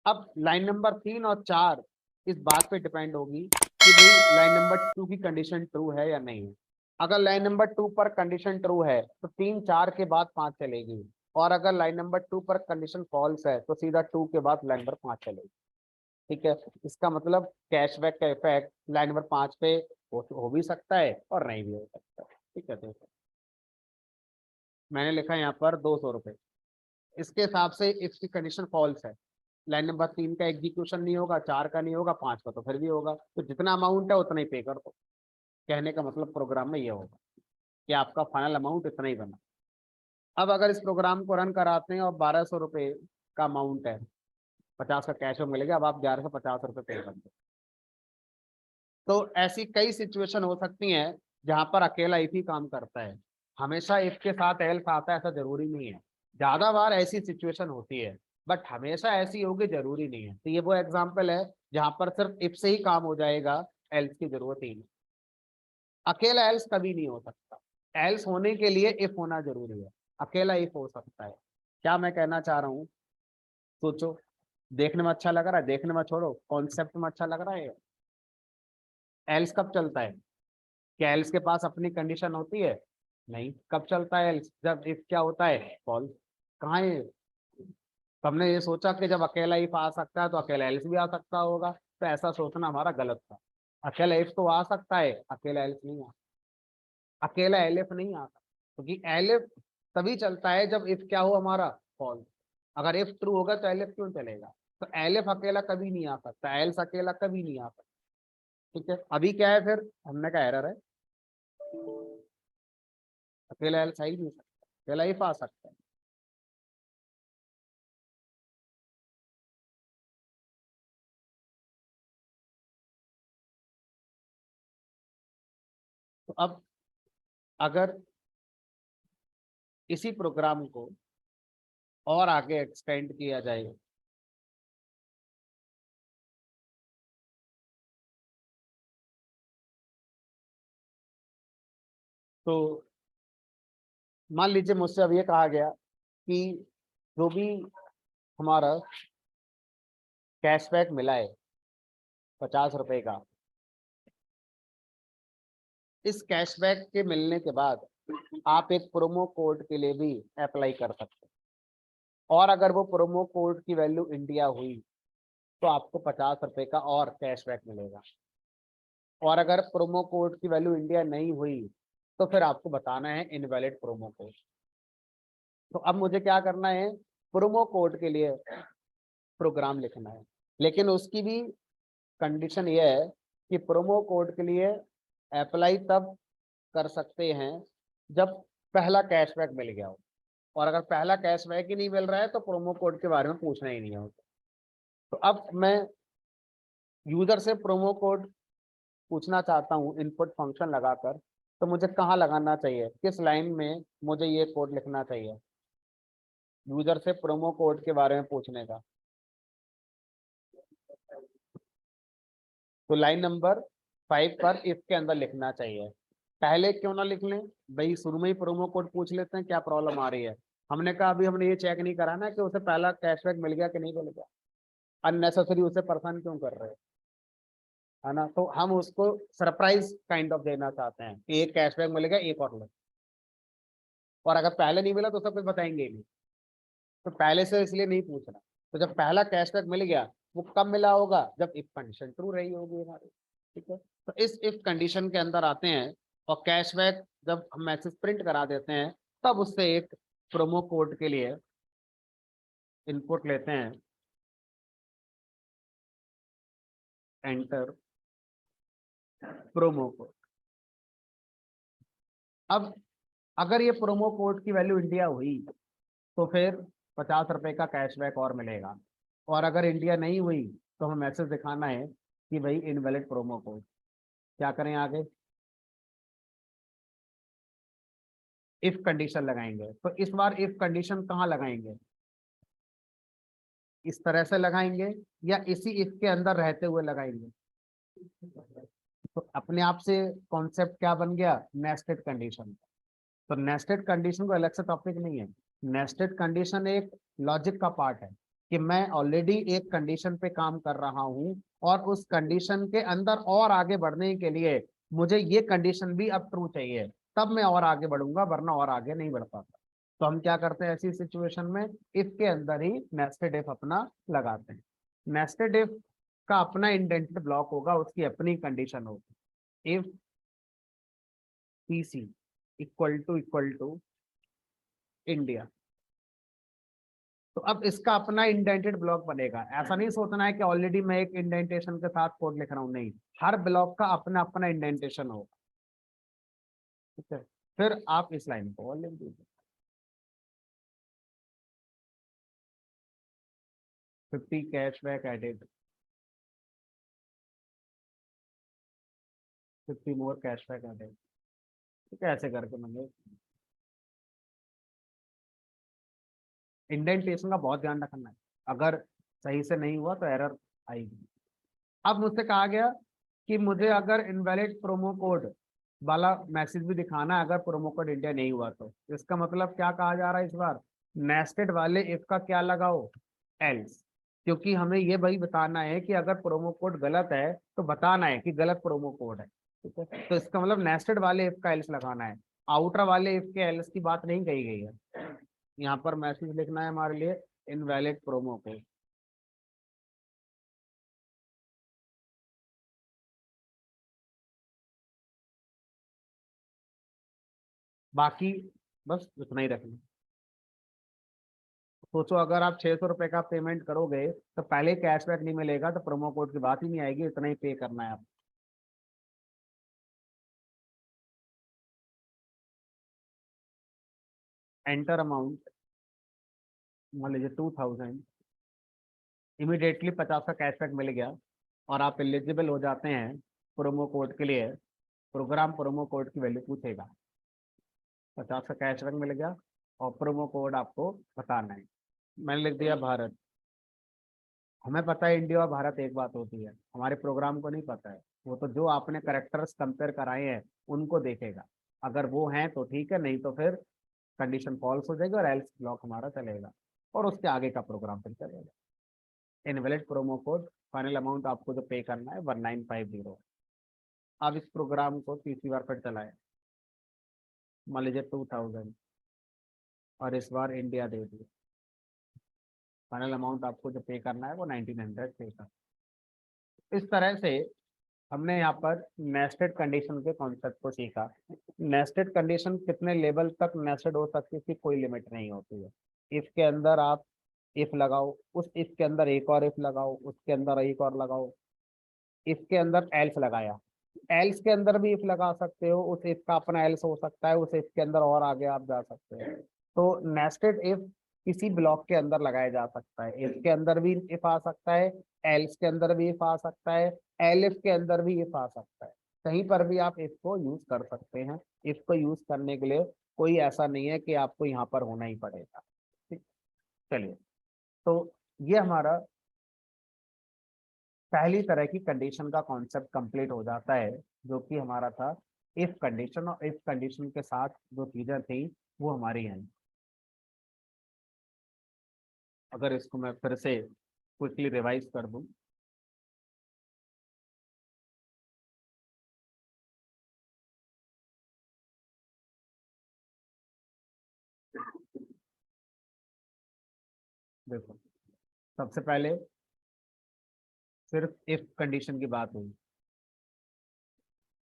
अब लाइन नंबर 3 और 4 इस बात पे डिपेंड होगी कि भाई लाइन नंबर 2 की कंडीशन ट्रू है या नहीं है। अगर लाइन नंबर 2 पर कंडीशन ट्रू है तो 3 4 के बाद 5 चलेगी, और अगर लाइन नंबर 2 पर कंडीशन फॉल्स है तो सीधा 2 के बाद लाइन नंबर 5 चलेगी। ठीक है, इसका मतलब कैशबैक का इफेक्ट लाइन नंबर 5 पे हो भी सकता है और नहीं भी हो सकता है। ठीक है, देखो मैंने लिखा है यहाँ पर 200 रुपये। इसके हिसाब से इसकी कंडीशन फॉल्स है, लाइन नंबर 3 का एग्जीक्यूशन नहीं होगा, 4 का नहीं होगा, 5 का तो फिर भी होगा, तो जितना अमाउंट है उतना ही पे कर दो। कहने का मतलब प्रोग्राम में ये होगा कि आपका फाइनल अमाउंट इतना ही बना। अब अगर इस प्रोग्राम को रन कराते हैं और 1200 रुपये का अमाउंट है, 50 का कैश मिलेगा, अब आप 1150 रुपये पे कर दो। तो ऐसी कई सिचुएशन हो सकती हैं जहां पर अकेला इफ ही काम करता है। हमेशा इफ के साथ एल्स आता है ऐसा जरूरी नहीं है, ज्यादा बार ऐसी सिचुएशन होती है, बट हमेशा ऐसी होगी जरूरी नहीं है। तो ये वो एग्जांपल है जहां पर सिर्फ इफ से ही काम हो जाएगा, एल्स की जरूरत ही नहीं। अकेला एल्स कभी नहीं हो सकता, एल्स होने के लिए इफ होना जरूरी है, अकेला इफ हो सकता है। क्या मैं कहना चाह रहा हूँ, सोचो। देखने में अच्छा लग रहा है, देखने में छोड़ो, कॉन्सेप्ट में अच्छा लग रहा है। एल्स कब चलता है? क्या एल्स के पास अपनी कंडीशन होती है? नहीं। कब चलता है एल्स? जब इफ क्या होता है, फॉल्स। कहाँ है? तो हमने ये सोचा कि जब अकेला इफ आ सकता है तो अकेला एल्स भी आ सकता होगा, तो ऐसा सोचना हमारा गलत था। अकेला इफ तो आ सकता है, अकेला एल्स नहीं आ, अकेला एलिफ नहीं आता, क्योंकि एलिफ तभी चलता है जब इफ क्या हो हमारा, फॉल्स। अगर इफ ट्रू होगा तो एलिफ क्यों चलेगा? तो एलिफ अकेला कभी नहीं आ सकता, एल्स अकेला कभी नहीं आ सकता। ठीक है, अभी क्या है फिर, हमने का एरर है, अकेला एल्स आ ही नहीं सकता, अकेला इफ आ सकता है। तो अब अगर इसी प्रोग्राम को और आगे एक्सटेंड किया जाए, तो मान लीजिए मुझसे अब ये कहा गया कि जो भी हमारा कैशबैक मिला है 50 रुपए का, इस कैशबैक के मिलने के बाद आप एक प्रोमो कोड के लिए भी अप्लाई कर सकते हैं, और अगर वो प्रोमो कोड की वैल्यू इंडिया हुई तो आपको 50 रुपए का और कैशबैक मिलेगा, और अगर प्रोमो कोड की वैल्यू इंडिया नहीं हुई तो फिर आपको बताना है इनवैलिड प्रोमो कोड। तो अब मुझे क्या करना है, प्रोमो कोड के लिए प्रोग्राम लिखना है, लेकिन उसकी भी कंडीशन ये है कि प्रोमो कोड के लिए अप्लाई तब कर सकते हैं जब पहला कैशबैक मिल गया हो, और अगर पहला कैशबैक ही नहीं मिल रहा है तो प्रोमो कोड के बारे में पूछना ही नहीं होता। तो अब मैं यूजर से प्रोमो कोड पूछना चाहता हूँ इनपुट फंक्शन लगाकर, तो मुझे कहाँ लगाना चाहिए, किस लाइन में मुझे ये कोड लिखना चाहिए यूजर से प्रोमो कोड के बारे में पूछने का? तो लाइन नंबर 5 पर इफ के अंदर लिखना चाहिए। पहले क्यों ना लिख लें भाई, शुरू में ही प्रोमो कोड पूछ लेते हैं, क्या प्रॉब्लम आ रही है। हमने कहा अभी हमने ये चेक नहीं करा ना कि उसे पहला कैशबैक मिल गया कि नहीं मिल गया, अननेसेसरी उसे परेशान क्यों कर रहे हैं, है ना। तो हम उसको सरप्राइज काइंड ऑफ देना चाहते हैं कि एक कैशबैक मिल गया, एक और लो, और अगर पहले नहीं मिला तो सब कुछ बताएंगे ही नहीं। तो पहले से इसलिए नहीं पूछना। तो जब पहला कैशबैक मिल गया, वो कब मिला होगा, जब इफ कंडीशन ट्रू रही होगी हमारी। ठीक है, तो इस इफ कंडीशन के अंदर आते हैं, और कैशबैक जब हम मैसेज प्रिंट करा देते हैं तब उससे एक प्रोमो कोड के लिए इनपुट लेते हैं, एंटर प्रोमो कोड। अब अगर ये प्रोमो कोड की वैल्यू इंडिया हुई तो फिर 50 रुपए का कैशबैक और मिलेगा, और अगर इंडिया नहीं हुई तो हमें मैसेज दिखाना है कि भाई इनवैलिड प्रोमो कोड। क्या करें आगे? इफ कंडीशन लगाएंगे। तो इस बार इफ कंडीशन कहाँ लगाएंगे, इस तरह से लगाएंगे या इसी इफ के अंदर रहते हुए लगाएंगे। तो अपने आप से कॉन्सेप्ट क्या बन गया, नेस्टेड कंडीशन। तो नेस्टेड कंडीशन को अलग से टॉपिक नहीं है, नेस्टेड कंडीशन एक लॉजिक का पार्ट है कि मैं ऑलरेडी एक कंडीशन पे काम कर रहा हूं और उस कंडीशन के अंदर और आगे बढ़ने के लिए मुझे ये कंडीशन भी अब ट्रू चाहिए, तब मैं और आगे बढ़ूंगा, वरना और आगे नहीं बढ़ पाता। तो हम क्या करते हैं ऐसी सिचुएशन में, इफ के अंदर ही नेस्टेड इफ अपना लगाते हैं। नेस्टेड इफ का अपना इंडेंटेड ब्लॉक होगा, उसकी अपनी कंडीशन होगी। If PC equal to India, तो अब इसका अपना इंडेंटेड ब्लॉक बनेगा। ऐसा नहीं सोचना है कि ऑलरेडी मैं एक इंडेंटेशन के साथ कोड लिख रहा हूं, नहीं, हर ब्लॉक का अपना अपना इंडेंटेशन होगा। ठीक है, फिर आप इस लाइन को और लिख दीजिए, 50 कैशबैक एडेड, 50 मोर कैशबैक एडेड। ठीक है, ऐसे करके मैंने इंडेंटेशन का बहुत ध्यान रखना है, अगर सही से नहीं हुआ तो एरर आएगी। अब मुझसे कहा गया कि मुझे अगर इनवैलिड प्रोमो कोड वाला मैसेज भी दिखाना है अगर प्रोमो कोड इंडिया नहीं हुआ तो इसका मतलब क्या कहा जा रहा है इस बार, नेस्टेड वाले इफ का क्या लगाओ, एल्स। क्योंकि हमें ये भाई बताना है कि अगर प्रोमो कोड गलत है तो बताना है कि गलत प्रोमो कोड है। ठीक है, तो इसका मतलब नेस्टेड वाले इफ का एल्स लगाना है, आउटर वाले इफ के एल्स की बात नहीं कही गई है। यहाँ पर मैसेज लिखना है हमारे लिए इनवैलिड प्रोमो कोड। बाकी बस इतना ही रखना। सोचो अगर आप 600 रुपए का पेमेंट करोगे तो पहले कैशबैक नहीं मिलेगा तो प्रोमो कोड की बात ही नहीं आएगी, इतना ही पे करना है आप। एंटर अमाउंट, मान लीजिए 2000, इमिडिएटली 50 का कैशबैक मिल गया और आप एलिजिबल हो जाते हैं प्रोमो कोड के लिए। प्रोग्राम प्रोमो कोड की वैल्यू पूछेगा, 50 का कैशबैक मिल गया और प्रोमो कोड आपको बताना है। मैंने लिख दिया भारत। हमें पता है इंडिया और भारत एक बात होती है, हमारे प्रोग्राम को नहीं पता है। वो तो जो आपने करेक्टर्स कंपेयर कराए हैं उनको देखेगा, अगर वो हैं तो ठीक है, नहीं तो फिर कंडीशन फॉल्स हो जाएगी और एल्स ब्लॉक हमारा चलेगा और उसके आगे का प्रोग्राम फिर चलेगा। Invalid promo code, final amount आपको जो पे करना है 1950। अब इस प्रोग्राम को तीसरी बार फिर चलाए, मान लीजिए 2000 और इस बार इंडिया दे दिए, फाइनल अमाउंट आपको जो पे करना है वो 1900 पे करना। इस तरह से हमने यहाँ पर नेस्टेड कंडीशन के कॉन्सेप्ट को सीखा। नेस्टेड कंडीशन कितने लेवल तक नेस्टेड हो सकती है, इसकी कोई लिमिट नहीं होती है। इफ के अंदर आप इफ लगाओ, उस इफ के अंदर एक और इफ लगाओ, उसके अंदर एक और लगाओ, इफ के अंदर एल्स लगाया, एल्स के अंदर भी इफ लगा सकते हो, उस इफ का अपना एल्स हो सकता है, उस इफ के अंदर और आगे आप जा सकते हो। तो नेस्टेड इफ किसी ब्लॉक के अंदर लगाया जा सकता है, इफ के अंदर भी इफ आ सकता है, एल्स के अंदर भी इफ आ सकता है, एलिफ के अंदर भी इफ आ सकता है। कहीं पर भी आप इफ को यूज कर सकते हैं। इफ को यूज करने के लिए कोई ऐसा नहीं है कि आपको यहाँ पर होना ही पड़ेगा। ठीक, चलिए, तो ये हमारा पहली तरह की कंडीशन का कॉन्सेप्ट कंप्लीट हो जाता है, जो कि हमारा था इफ कंडीशन। और इफ कंडीशन के साथ जो चीजें थी वो हमारी हैं। अगर इसको मैं फिर से क्विकली रिवाइज कर दूं, देखो, सबसे पहले सिर्फ इफ कंडीशन की बात हुई,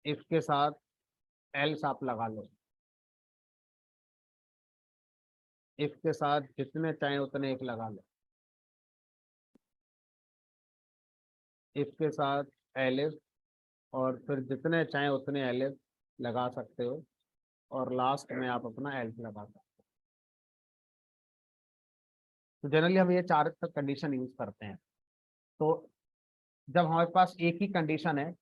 इफ के साथ एल्स आप लगा लो, इफ के साथ जितने चाहे उतने इफ लगा लो, इफ के साथ एलिफ और फिर जितने चाहे उतने एलिफ लगा सकते हो और लास्ट में आप अपना एल्स लगा सकते हो। तो जनरली हम ये चार कंडीशन यूज करते हैं। तो जब हमारे पास एक ही कंडीशन है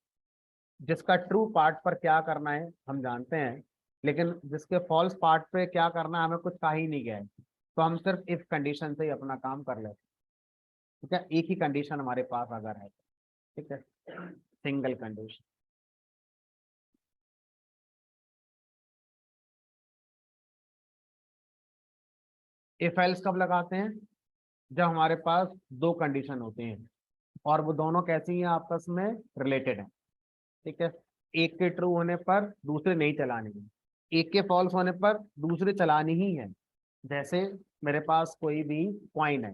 जिसका ट्रू पार्ट पर क्या करना है हम जानते हैं, लेकिन जिसके फॉल्स पार्ट पे क्या करना है हमें कुछ कहा ही नहीं गया है, तो हम सिर्फ इफ कंडीशन से ही अपना काम कर लेते हैं। ठीक है, एक ही कंडीशन हमारे पास अगर है, ठीक है, सिंगल कंडीशन। इफ एल्स कब लगाते हैं? जब हमारे पास दो कंडीशन होती हैं और वो दोनों कैसी हैं, आपस में रिलेटेड है। ठीक है, एक के ट्रू होने पर दूसरे नहीं चलानी है, एक के फॉल्स होने पर दूसरे चलानी ही है। जैसे मेरे पास कोई भी कॉइन है,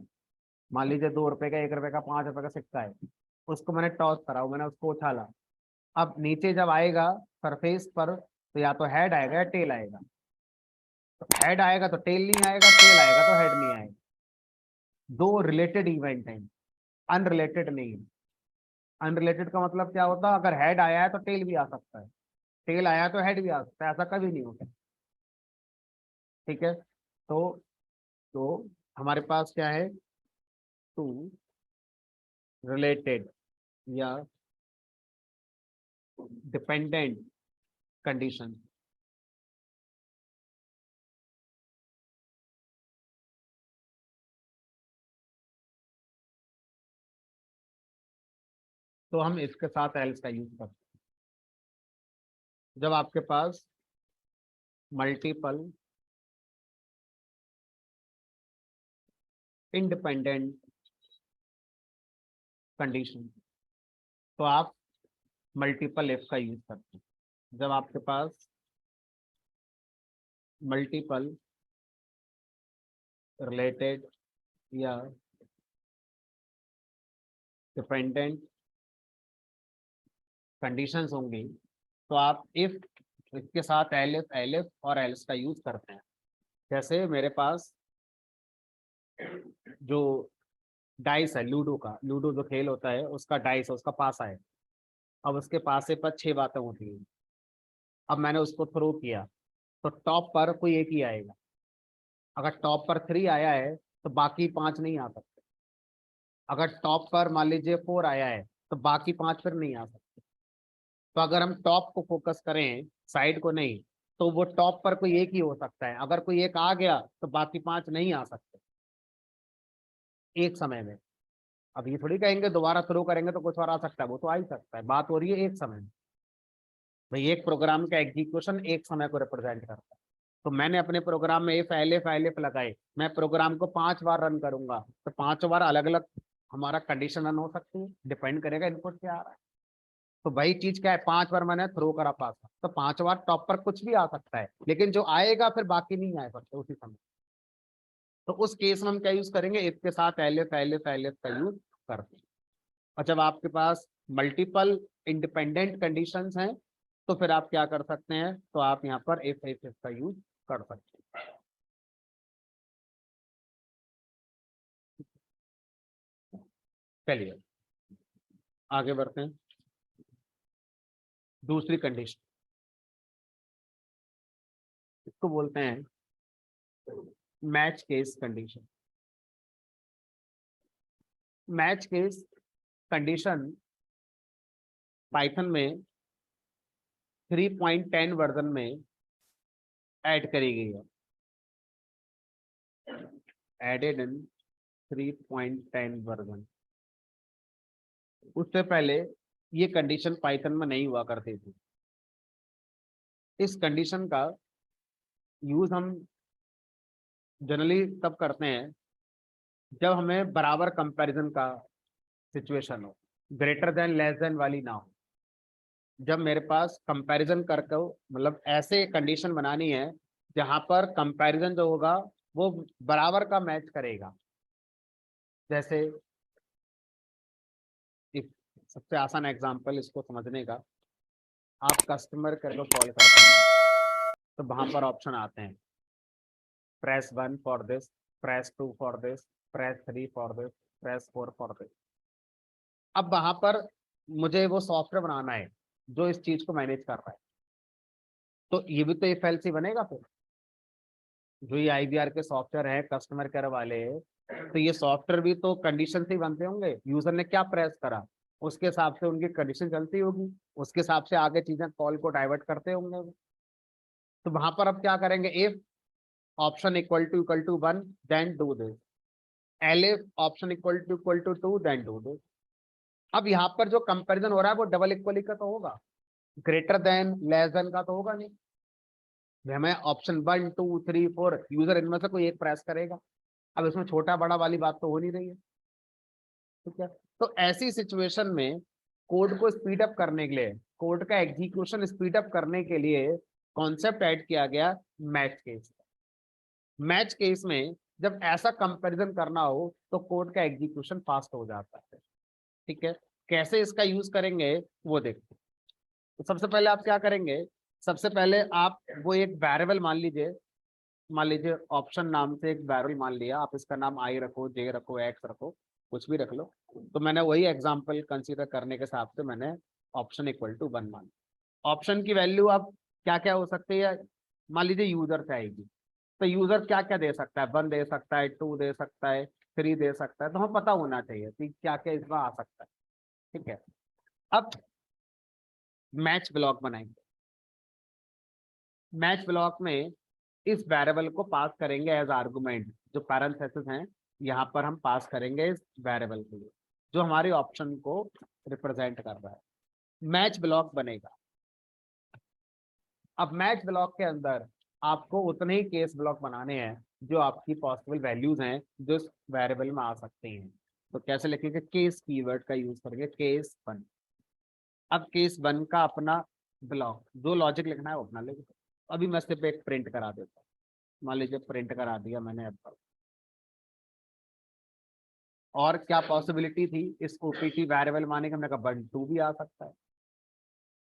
मान लीजिए 2 रुपए का, 1 रुपए का, 5 रुपए का सिक्का है, उसको मैंने टॉस करा, मैंने उसको उछाला। अब नीचे जब आएगा सरफेस पर, तो या तो हेड आएगा या टेल आएगा। तो हेड आएगा तो टेल नहीं आएगा, टेल आएगा तो हेड नहीं आएगा। दो रिलेटेड इवेंट हैं, अनरिलेटेड नहीं है। अनरिलेटेड का मतलब क्या होता है? अगर हेड आया है तो टेल भी आ सकता है, टेल आया है तो हेड भी आ सकता है, ऐसा कभी नहीं होता। ठीक है, तो हमारे पास क्या है? टू रिलेटेड या डिपेंडेंट कंडीशन। तो हम इसके साथ एल्स का यूज करते हैं जब आपके पास मल्टीपल इंडिपेंडेंट कंडीशन, तो आप मल्टीपल इफ का यूज करते हैं। जब आपके पास मल्टीपल रिलेटेड या डिपेंडेंट कंडीशंस होंगी, तो आप इफ इसके साथ एलिफ और एल्स का यूज करते हैं। जैसे मेरे पास जो डाइस है लूडो का, लूडो जो खेल होता है उसका डाइस है, उसका पासा है। अब उसके पासे पर 6 बातें होती हैं। अब मैंने उसको थ्रो किया, तो टॉप पर कोई एक ही आएगा। अगर टॉप पर 3 आया है तो बाकी 5 नहीं आ सकते। अगर टॉप पर मान लीजिए 4 आया है तो बाकी 5 फिर नहीं आ सकते। तो अगर हम टॉप को फोकस करें, साइड को नहीं, तो वो टॉप पर कोई एक ही हो सकता है। अगर कोई एक आ गया तो बाकी 5 नहीं आ सकते एक समय में। अब ये थोड़ी कहेंगे दोबारा थ्रो करेंगे तो कुछ और आ सकता है, वो तो आ ही सकता है। बात हो रही है एक समय में। भाई एक प्रोग्राम का एग्जीक्यूशन एक समय को रिप्रेजेंट करता है। तो मैंने अपने प्रोग्राम में इफ एलिफ एलिफ लगाए, मैं प्रोग्राम को 5 बार रन करूंगा, तो 5 बार अलग अलग हमारा कंडीशन रन हो सकती है, डिपेंड करेगा इनपुट क्या आ रहा है। तो वही चीज क्या है, 5 बार मैंने थ्रो करा पासा, तो 5 बार टॉप पर कुछ भी आ सकता है, लेकिन जो आएगा फिर बाकी नहीं आ सकते उसी समय। तो उस केस में हम क्या यूज करेंगे? इसके साथ एलिफ एलिफ एलिफ का यूज करते हैं। और जब आपके पास मल्टीपल इंडिपेंडेंट कंडीशंस हैं, तो फिर आप क्या कर सकते हैं? तो आप यहाँ पर इफ का यूज कर सकते हैं। चलिए आगे बढ़ते हैं। दूसरी कंडीशन, इसको बोलते हैं match case condition. Match case condition Python में 3.10 वर्जन में ऐड करी गई है, एडेड इन 3.10 वर्जन। उससे पहले ये कंडीशन पाइथन में नहीं हुआ करती थी। इस कंडीशन का यूज हम जनरली तब करते हैं जब हमें बराबर कंपैरिजन का सिचुएशन हो, ग्रेटर देन लेस देन वाली ना हो। जब मेरे पास कंपैरिजन करके मतलब ऐसे कंडीशन बनानी है जहां पर कंपैरिजन जो होगा वो बराबर का मैच करेगा। जैसे एक सबसे आसान एग्जांपल इसको समझने का, आप कस्टमर केयर को कॉल करते हैं, तो वहां पर ऑप्शन आते हैं, press 1 for this, press 2 for this, press 3 for this, press 4 for this. अब वहां पर मुझे वो सॉफ्टवेयर बनाना है जो इस चीज को मैनेज कर रहा है, तो ये भी तो इफ एल्स ही बनेगा फिर। जो ये आईवीआर के सॉफ्टवेयर है कस्टमर केयर वाले, तो ये सॉफ्टवेयर भी तो कंडीशन से ही बनते होंगे। यूजर ने क्या प्रेस करा उसके हिसाब से उनकी कंडीशन चलती होगी, उसके हिसाब से आगे चीजें कॉल को डाइवर्ट करते होंगे। तो वहां पर अब क्या करेंगे, if option equal to 1 then do this, elif option equal to 2 then do this. अब यहाँ पर जो कंपैरिजन हो रहा है वो डबल इक्वली का तो होगा, ग्रेटर देन लेस देन का तो होगा नहीं। हमें ऑप्शन 1 2 3 4 यूजर इनमें से कोई एक प्रेस करेगा। अब इसमें छोटा बड़ा वाली बात तो हो नहीं रही है, ठीक है। तो ऐसी सिचुएशन में कोड को स्पीड अप करने के लिए, कोड का एग्जीक्यूशन स्पीड अप करने के लिए कॉन्सेप्ट ऐड किया गया मैच केस। मैच केस में जब ऐसा कंपैरिजन करना हो तो कोड का एग्जीक्यूशन फास्ट हो जाता है, ठीक है। कैसे इसका यूज करेंगे वो देखते हैं। तो सबसे पहले आप क्या करेंगे, सबसे पहले आप वो एक वेरिएबल मान लीजिए ऑप्शन नाम से एक वेरिएबल मान लिया, आप इसका नाम आई रखो, जे रखो, एक्स रखो, कुछ भी रख लो। तो मैंने वही एग्जांपल कंसीडर करने के हिसाब से मैंने ऑप्शन इक्वल टू 1 मान। ऑप्शन की वैल्यू अब क्या क्या हो सकती है, मान लीजिए यूजर से आएगी, तो यूजर क्या क्या दे सकता है, 1 दे सकता है, 2 दे सकता है, 3 दे सकता है, तो हमें पता होना चाहिए कि क्या क्या इसमें आ सकता है, ठीक है। अब मैच ब्लॉक बनाएंगे। मैच ब्लॉक में इस वेरिएबल को पास करेंगे एज आर्गुमेंट, जो पैरेंथेसिस हैं यहाँ पर हम पास करेंगे इस वेरिएबल के लिए जो हमारे ऑप्शन को रिप्रेजेंट कर रहा है। मैच ब्लॉक बनेगा। अब मैच ब्लॉक के अंदर आपको उतने ही केस ब्लॉक बनाने हैं जो आपकी पॉसिबल वैल्यूज हैं जो इस वेरिएबल में आ सकते हैं। तो कैसे लिखेंगे, केस कीवर्ड का यूज करेंगे, केस 1। अब केस 1 का अपना ब्लॉक, जो लॉजिक लिखना है वो अपना लिख। अभी मैं सिर्फ एक प्रिंट करा देता हूँ, मान लीजिए प्रिंट करा दिया मैंने। अब और क्या पॉसिबिलिटी थी इस ओपीटी वेरिएबल माने का, हमने कहा 1 2 भी आ सकता है,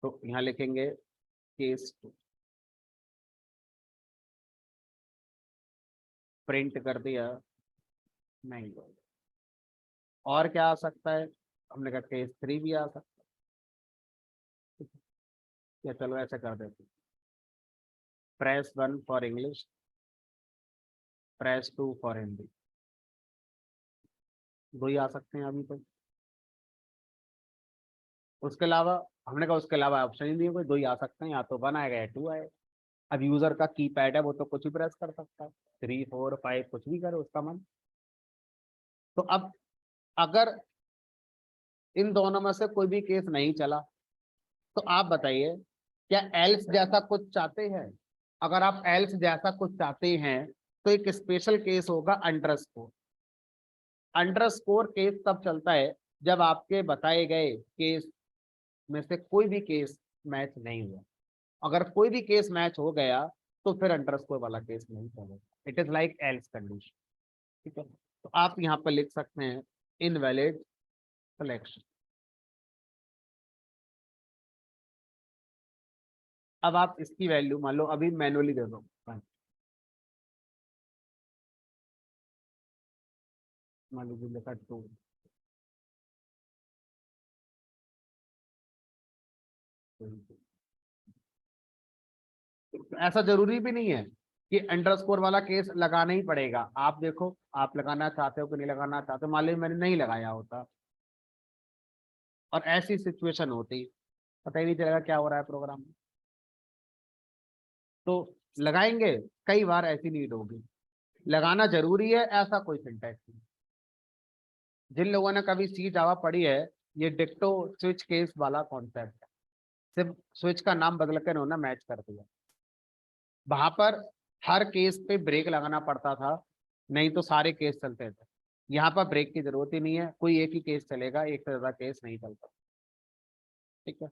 तो यहाँ लिखेंगे केस 2, प्रिंट कर दिया नहीं। और क्या आ सकता है, हमने कहा केस 3 भी आ सकता है, या चलो ऐसे कर देते, press 1 for English, press 2 for Hindi, दो ही आ सकते हैं अभी तो। उसके अलावा हमने कहा उसके अलावा ऑप्शन ही नहीं है कोई, दो ही आ सकते हैं, या तो 1 आएगा या 2 आएगा। अब यूजर का की पैड है वो तो कुछ भी प्रेस कर सकता है, 3 4 5 कुछ भी करे उसका मन। तो अब अगर इन दोनों में से कोई भी केस नहीं चला तो आप बताइए क्या एल्स जैसा कुछ चाहते हैं। अगर आप एल्स जैसा कुछ चाहते हैं तो एक स्पेशल केस होगा अंडरस्कोर। अंडरस्कोर केस तब चलता है जब आपके बताए गए केस में से कोई भी केस मैच नहीं हुआ। अगर कोई भी केस मैच हो गया तो फिर अंडरस्कोर वाला केस नहीं चलेगा, it is like else condition, ठीक है। तो आप यहाँ पर लिख सकते हैं इनवैलिड सिलेक्शन। अब आप इसकी वैल्यू मान लो अभी मैनुअली दे दो, मान लीजिए लिखा 2, ऐसा जरूरी भी नहीं है कि अंडरस्कोर वाला केस लगाना ही पड़ेगा। आप देखो आप लगाना चाहते हो कि नहीं लगाना चाहते हो, मान लीजिए मैंने नहीं लगाया होता और ऐसी सिचुएशन होती, पता ही नहीं चलेगा क्या हो रहा है प्रोग्राम में। तो लगाएंगे, कई बार ऐसी नीड होगी, लगाना जरूरी है ऐसा कोई सिंटैक्स नहीं। जिन लोगों ने कभी सी जावा पढ़ी है, ये डिक्टो स्विच केस वाला कॉन्सेप्ट है, सिर्फ स्विच का नाम बदल कर उन्होंने मैच कर दिया। वहां पर हर केस पे ब्रेक लगाना पड़ता था, नहीं तो सारे केस चलते थे। यहाँ पर ब्रेक की जरूरत ही नहीं है, कोई एक ही केस चलेगा, एक से ज्यादा केस नहीं चलता, ठीक है।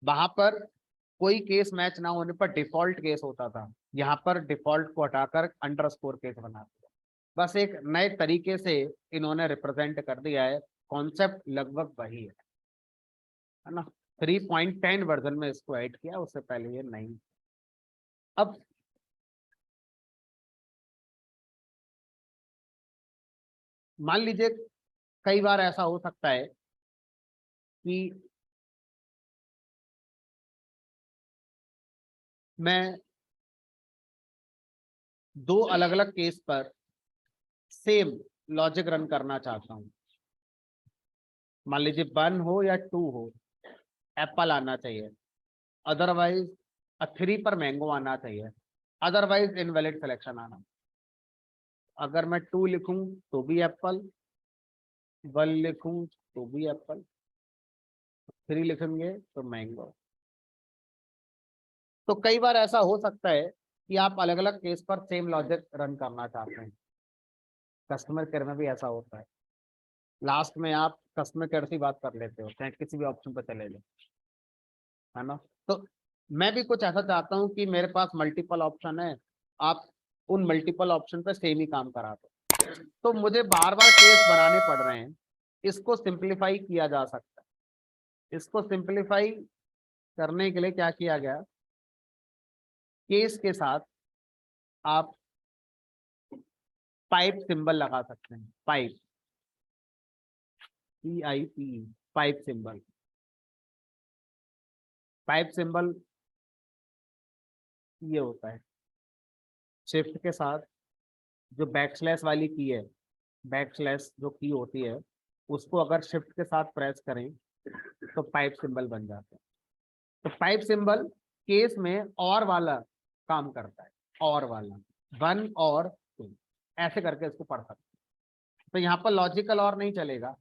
वहां पर कोई केस मैच ना होने पर डिफॉल्ट केस होता था, यहाँ पर डिफॉल्ट को हटाकर अंडरस्कोर केस बना दिया। बस एक नए तरीके से इन्होंने रिप्रेजेंट कर दिया है, कॉन्सेप्ट लगभग वही है ना। 3.10 वर्जन में इसको ऐड किया, उससे पहले ये नहीं। अब मान लीजिए कई बार ऐसा हो सकता है कि मैं दो अलग अलग केस पर सेम लॉजिक रन करना चाहता हूं। मान लीजिए 1 हो या 2 हो, एप्पल आना चाहिए, अदरवाइज 3 पर मैंगो आना चाहिए। अदरवाइज इनवैलिड सिलेक्शन आना। अगर मैं 2 लिखूं तो भी एप्पल, 1 लिखूं तो भी एप्पल, 3 लिखेंगे तो मैंगो। तो कई बार ऐसा हो सकता है कि आप अलग अलग केस पर सेम लॉजिक रन करना चाहते हैं। कस्टमर केयर में भी ऐसा होता है, लास्ट में आप कस्टमर केयर से बात कर लेते हो, चाहे किसी भी ऑप्शन पर चले जाओ, है ना। तो मैं भी कुछ ऐसा चाहता हूँ कि मेरे पास मल्टीपल ऑप्शन है, आप उन मल्टीपल ऑप्शन पे सेम ही काम करा दो। तो मुझे बार बार केस बनाने पड़ रहे हैं, इसको सिंप्लीफाई किया जा सकता है। इसको सिंप्लीफाई करने के लिए क्या किया गया, केस के साथ आप पाइप सिंबल लगा सकते हैं, pipe, PIP, pipe symbol. Pipe symbol ये होता है, शिफ्ट के साथ जो बैकस्लैश वाली की है, बैकस्लैश जो की होती है, उसको अगर शिफ्ट के साथ प्रेस करें तो पाइप सिंबल बन जाता है। तो पाइप सिंबल केस में और वाला काम करता है, और वाला 1 और 2 ऐसे करके इसको पढ़ सकते हैं। तो यहाँ पर लॉजिकल और नहीं चलेगा,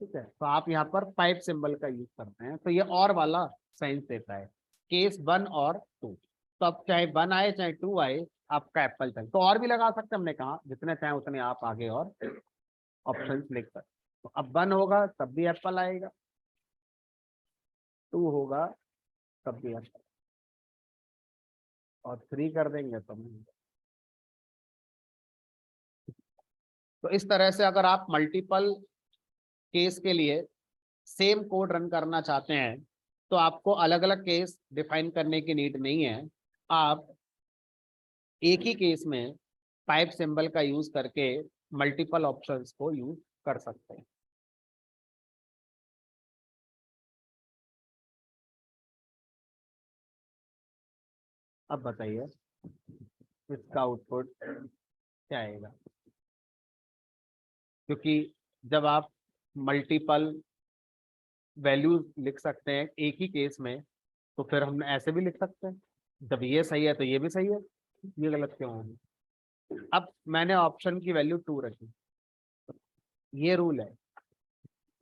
ठीक है। तो आप यहाँ पर पाइप सिंबल का यूज करते हैं, तो ये और वाला साइंस देता है, केस 1 और 2। तो अब चाहे 1 आए चाहे 2 आए, आपका एप्पल चले। तो और भी लगा सकते हैं, हमने कहा जितने चाहे उतने आप आगे और ऑप्शन लिख सकते। तो अब 1 होगा तब भी एप्पल आएगा, 2 होगा तब भी एप्पल, और 3 कर देंगे तो नहीं। तो इस तरह से अगर आप मल्टीपल केस के लिए सेम कोड रन करना चाहते हैं, तो आपको अलग अलग केस डिफाइन करने की नीड नहीं है। आप एक ही केस में पाइप सिंबल का यूज करके मल्टीपल ऑप्शंस को यूज कर सकते हैं। अब बताइए इसका आउटपुट क्या आएगा, क्योंकि जब आप मल्टीपल वैल्यूज लिख सकते हैं एक ही केस में, तो फिर हम ऐसे भी लिख सकते हैं, जब ये सही है तो ये भी सही है, ये गलत क्यों होगी। अब मैंने ऑप्शन की वैल्यू 2 रखी, ये रूल है,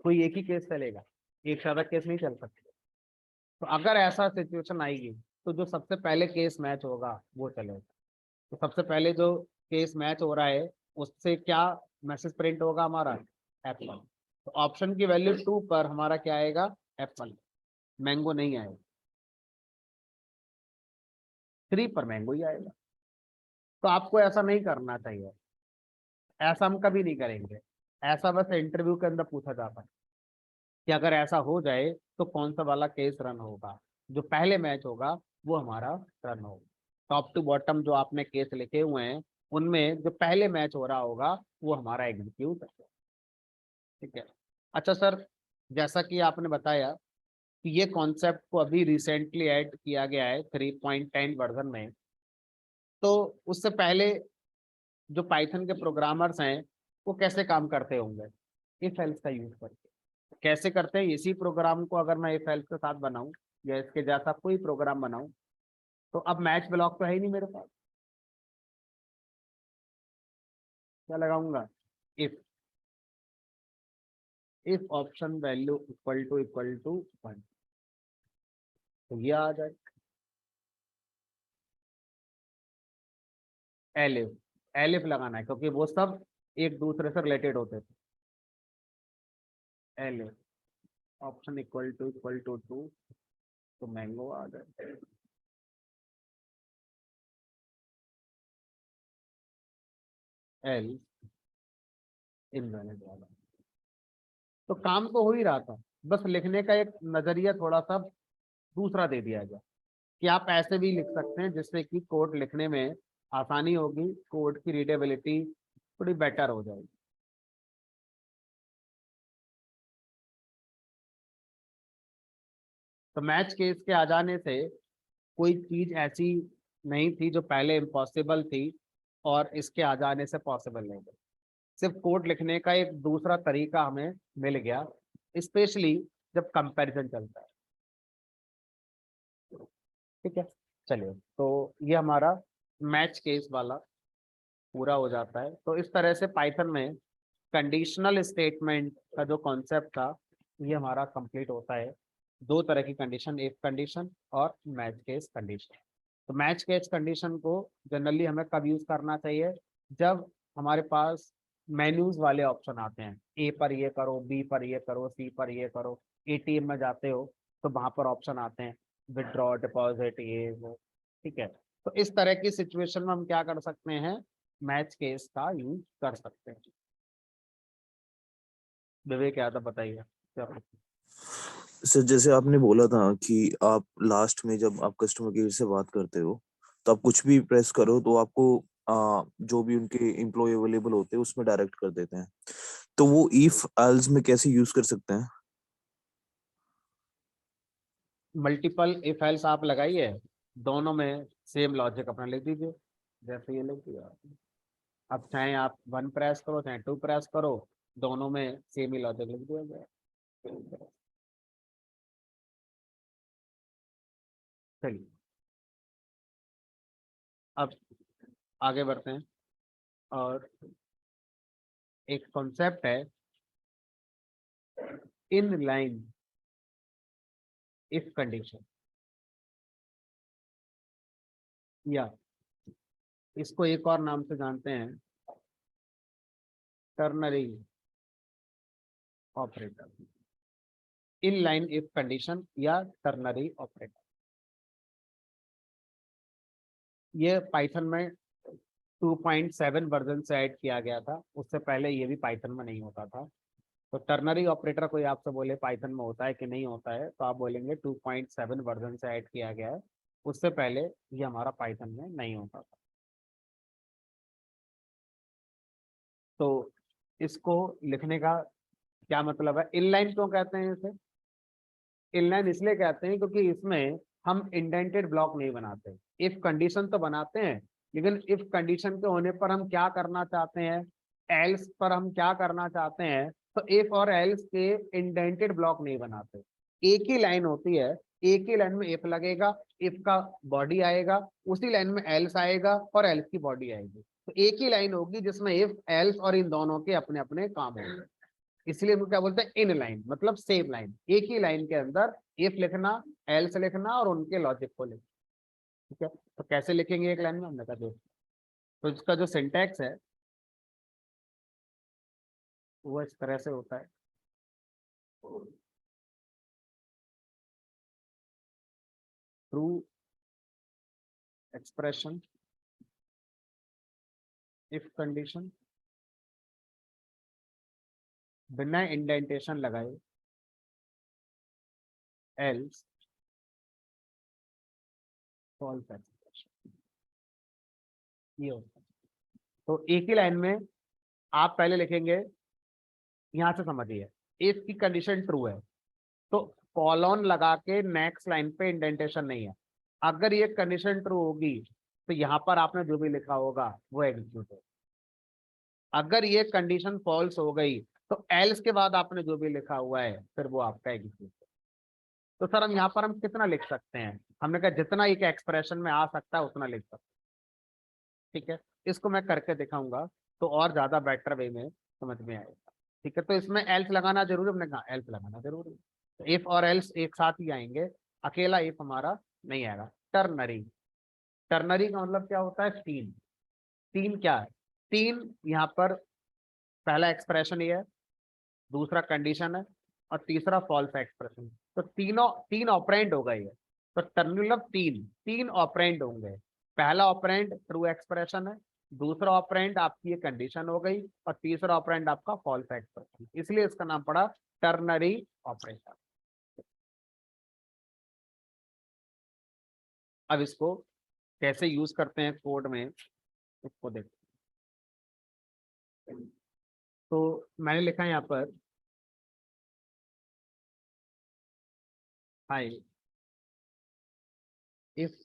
कोई एक ही केस चलेगा, एक से ज्यादा केस नहीं चल सकते। तो अगर ऐसा सिचुएशन आएगी तो जो सबसे पहले केस मैच होगा वो चलेगा। तो सबसे पहले जो केस मैच हो रहा है उससे क्या मैसेज प्रिंट होगा हमारा, एप्पल। तो ऑप्शन की वैल्यू 2 पर हमारा क्या आएगा, एप्पल, मैंगो नहीं आएगा। 3 पर मैंगो ही आएगा। तो आपको ऐसा नहीं करना चाहिए, ऐसा हम कभी नहीं करेंगे। ऐसा बस इंटरव्यू के अंदर पूछा जाता है कि अगर ऐसा हो जाए तो कौन सा वाला केस रन होगा, जो पहले मैच होगा वो हमारा रन होगा। टॉप टू बॉटम जो आपने केस लिखे हुए हैं उनमें जो पहले मैच हो रहा होगा वो हमारा एग्जीक्यूट है, ठीक है। अच्छा सर, जैसा कि आपने बताया कि ये कॉन्सेप्ट को अभी रिसेंटली ऐड किया गया है 3.10 वर्जन में, तो उससे पहले जो पाइथन के प्रोग्रामर्स हैं वो कैसे काम करते होंगे, इफ एल्स का यूज करके कैसे करते हैं। इसी प्रोग्राम को अगर मैं इफ एल्स के साथ बनाऊं या इसके जैसा कोई प्रोग्राम बनाऊं, तो अब मैच ब्लॉक तो है ही नहीं मेरे पास, क्या लगाऊंगा, if, if option value equal to 1, तो ये आ जाए। एलिफ, एलिफ लगाना है क्योंकि वो सब एक दूसरे से रिलेटेड होते थे। एलिफ ऑप्शन इक्वल टू 2, तो मैंगो आ जाए। एल इनवैलिड वाला, तो काम तो हो ही रहा था, बस लिखने का एक नजरिया थोड़ा सा दूसरा दे दिया गया कि आप ऐसे भी लिख सकते हैं जिससे कि कोड लिखने में आसानी होगी, कोड की रीडेबिलिटी थोड़ी बेटर हो जाएगी। तो मैच केस के आ जाने से कोई चीज ऐसी नहीं थी जो पहले इम्पॉसिबल थी और इसके आ जाने से पॉसिबल नहीं थी। सिर्फ कोड लिखने का एक दूसरा तरीका हमें मिल गया, स्पेशली जब कंपैरिजन चलता है, ठीक है। चलिए, तो ये हमारा मैच केस वाला पूरा हो जाता है। तो इस तरह से पाइथन में कंडीशनल स्टेटमेंट का जो कॉन्सेप्ट था ये हमारा कंप्लीट होता है। दो तरह की कंडीशन, इफ कंडीशन और मैच केस कंडीशन। तो मैच केस कंडीशन को जनरली हमें कब यूज करना चाहिए? जब हमारे पास मेन्यूज वाले ऑप्शन आते हैं, ए पर ये करो, बी पर ये करो, सी पर ये करो। एटीएम में जाते हो तो वहां पर ऑप्शन आते हैं विदड्रॉ, डिपॉजिट, ये वो। ठीक है, तो इस तरह की सिचुएशन में हम क्या कर सकते हैं? मैच केस का यूज कर सकते हैं। विवेक क्या था बताइए क्या? सर जैसे आपने बोला था कि आप लास्ट में जब आप कस्टमर केयर से बात करते हो तो आप कुछ भी प्रेस करो तो आपको जो भी उनके एम्प्लॉय अवेलेबल होते हैं उसमें डायरेक्ट कर देते हैं। तो वो इफ एल्स में कैसे यूज कर सकते हैं? मल्टीपल इफ एल्स आप लगाइए, दोनों में सेम लॉजिक अपना लिख दीजिए। जैसे ये लिख दिया, अब चाहे आप 1 प्रेस करो चाहे 2 प्रेस करो, दोनों में सेम ही लॉजिक लिख दिया गया। चलिए, अब आगे बढ़ते हैं। और एक कॉन्सेप्ट है इन लाइन इफ कंडीशन, या इसको एक और नाम से जानते हैं ternary operator. In line if condition या टर्नरी ऑपरेटर, ये पाइथन में 2.7 वर्जन से ऐड किया गया था। उससे पहले ये भी पाइथन में नहीं होता था। तो टर्नरी ऑपरेटर कोई आपसे बोले पाइथन में होता है कि नहीं होता है, तो आप बोलेंगे 2.7 वर्जन से ऐड किया गया है। उससे पहले ये हमारा पाइथन में नहीं होता था। तो इसको लिखने का क्या मतलब है? इनलाइन क्यों कहते हैं इसे? इनलाइन इसलिए कहते हैं क्योंकि इसमें हम इंडेंटेड ब्लॉक नहीं बनाते। इफ कंडीशन तो बनाते हैं, लेकिन इफ कंडीशन के होने पर हम क्या करना चाहते हैं, एल्स पर हम क्या करना चाहते हैं, तो इफ और एल्स के इंडेंटेड ब्लॉक नहीं बनाते। एक ही लाइन होती है, एक ही लाइन में इफ लगेगा, इफ का बॉडी आएगा, उसी लाइन में एल्स आएगा और एल्स की बॉडी आएगी। तो एक ही लाइन होगी जिसमें इफ, एल्स और इन दोनों के अपने अपने काम होंगे। इसलिए हम क्या बोलते हैं? इन लाइन, मतलब सेम लाइन, एक ही लाइन के अंदर इफ लिखना, एल्स लिखना और उनके लॉजिक को लिखना। ठीक है, तो कैसे लिखेंगे एक लाइन में? हमने कहा देखो, तो इसका जो सिंटैक्स है वो इस तरह से होता है। ट्रू एक्सप्रेशन इफ कंडीशन, बिना इंडेंटेशन लगाए, एल्स फॉल्स एक्सप्रेशन, ये होता है। तो एक ही लाइन में आप पहले लिखेंगे, यहां से समझिए, इफ की कंडीशन ट्रू है तो कॉलन लगा के नेक्स्ट लाइन पे इंडेंटेशन नहीं है। अगर ये कंडीशन ट्रू होगी तो यहाँ पर आपने जो भी लिखा होगा वो एग्जीक्यूट होगा। अगर ये कंडीशन फॉल्स हो गई तो एल्स के बाद आपने जो भी लिखा हुआ है फिर वो आपका एग्जीक्यूट होगा। तो सर हम यहाँ पर हम कितना लिख सकते हैं? हमने कहा जितना एक एक्सप्रेशन में आ सकता है उतना लिख सकते हैं। ठीक है, इसको मैं करके दिखाऊंगा तो और ज्यादा बेटर वे में समझ में आएगा। ठीक है, तो इसमें एल्स लगाना जरूरी, हमने कहा एल्स लगाना जरूरी। तो इफ और एल्स एक साथ ही आएंगे, अकेला इफ हमारा नहीं आएगा। टर्नरी, टर्नरी का मतलब क्या होता है? तीन। तीन क्या है? तीन यहाँ पर पहला एक्सप्रेशन ये है, दूसरा कंडीशन है और तीसरा फॉल्स एक्सप्रेशन। तो तीनों तीन ऑपरेंड हो गए ये। तो टर्नरी मतलब तीन तीन ऑपरेंड होंगे। पहला ऑपरेंड ट्रू एक्सप्रेशन है, दूसरा ऑपरेंड आपकी ये कंडीशन हो गई और तीसरा ऑपरेंड आपका फॉल्स एक्सप्रेशन, इसलिए इसका नाम पड़ा टर्नरी ऑपरेशन। अब इसको कैसे यूज करते हैं कोड में, इसको देखो। तो मैंने लिखा है यहाँ पर, hi if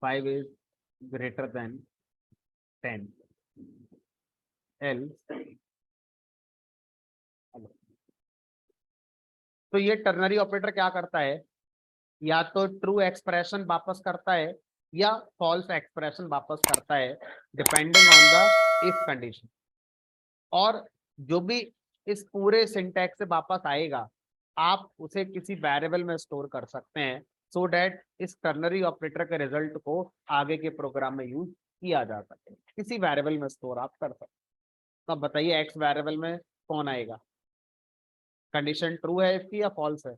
5 is greater than 10 else. तो ये टर्नरी ऑपरेटर क्या करता है? या तो ट्रू एक्सप्रेशन वापस करता है या फॉल्स एक्सप्रेशन वापस करता है, depending on the if condition. और जो भी इस पूरे सिंटैक्स से वापस आएगा आप उसे किसी वेरिएबल में स्टोर कर सकते हैं, सो दैट इस टर्नरी ऑपरेटर के रिजल्ट को आगे के प्रोग्राम में यूज किया जा सके। किसी वेरिएबल में स्टोर आप कर सकते हैं। तो अब बताइए एक्स वेरिएबल में कौन आएगा, कंडीशन ट्रू है इसकी या फॉल्स है?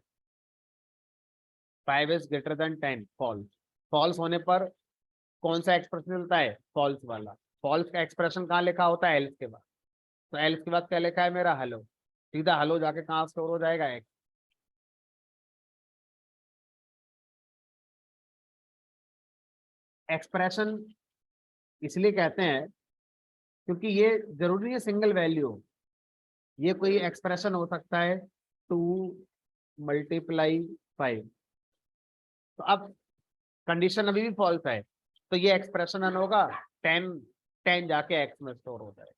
5 is greater than 10, false. False होने पर कौन सा एक्सप्रेशन मिलता है? फॉल्स वाला। फॉल्स का एक्सप्रेशन कहाँ लिखा होता है? एल्स के बाद। तो एल्स के बाद क्या लिखा है मेरा? हेलो। सीधा हेलो जाके कहाँ स्टोर हो जाएगा? एक्स। एक्सप्रेशन इसलिए कहते हैं क्योंकि ये जरूरी नहीं है सिंगल वैल्यू, ये कोई एक्सप्रेशन हो सकता है 2 मल्टीप्लाई 5। तो अब कंडीशन अभी भी फॉल्स है तो ये एक्सप्रेशन रन होगा, 10 10 जाके एक्स में स्टोर हो जाएगा।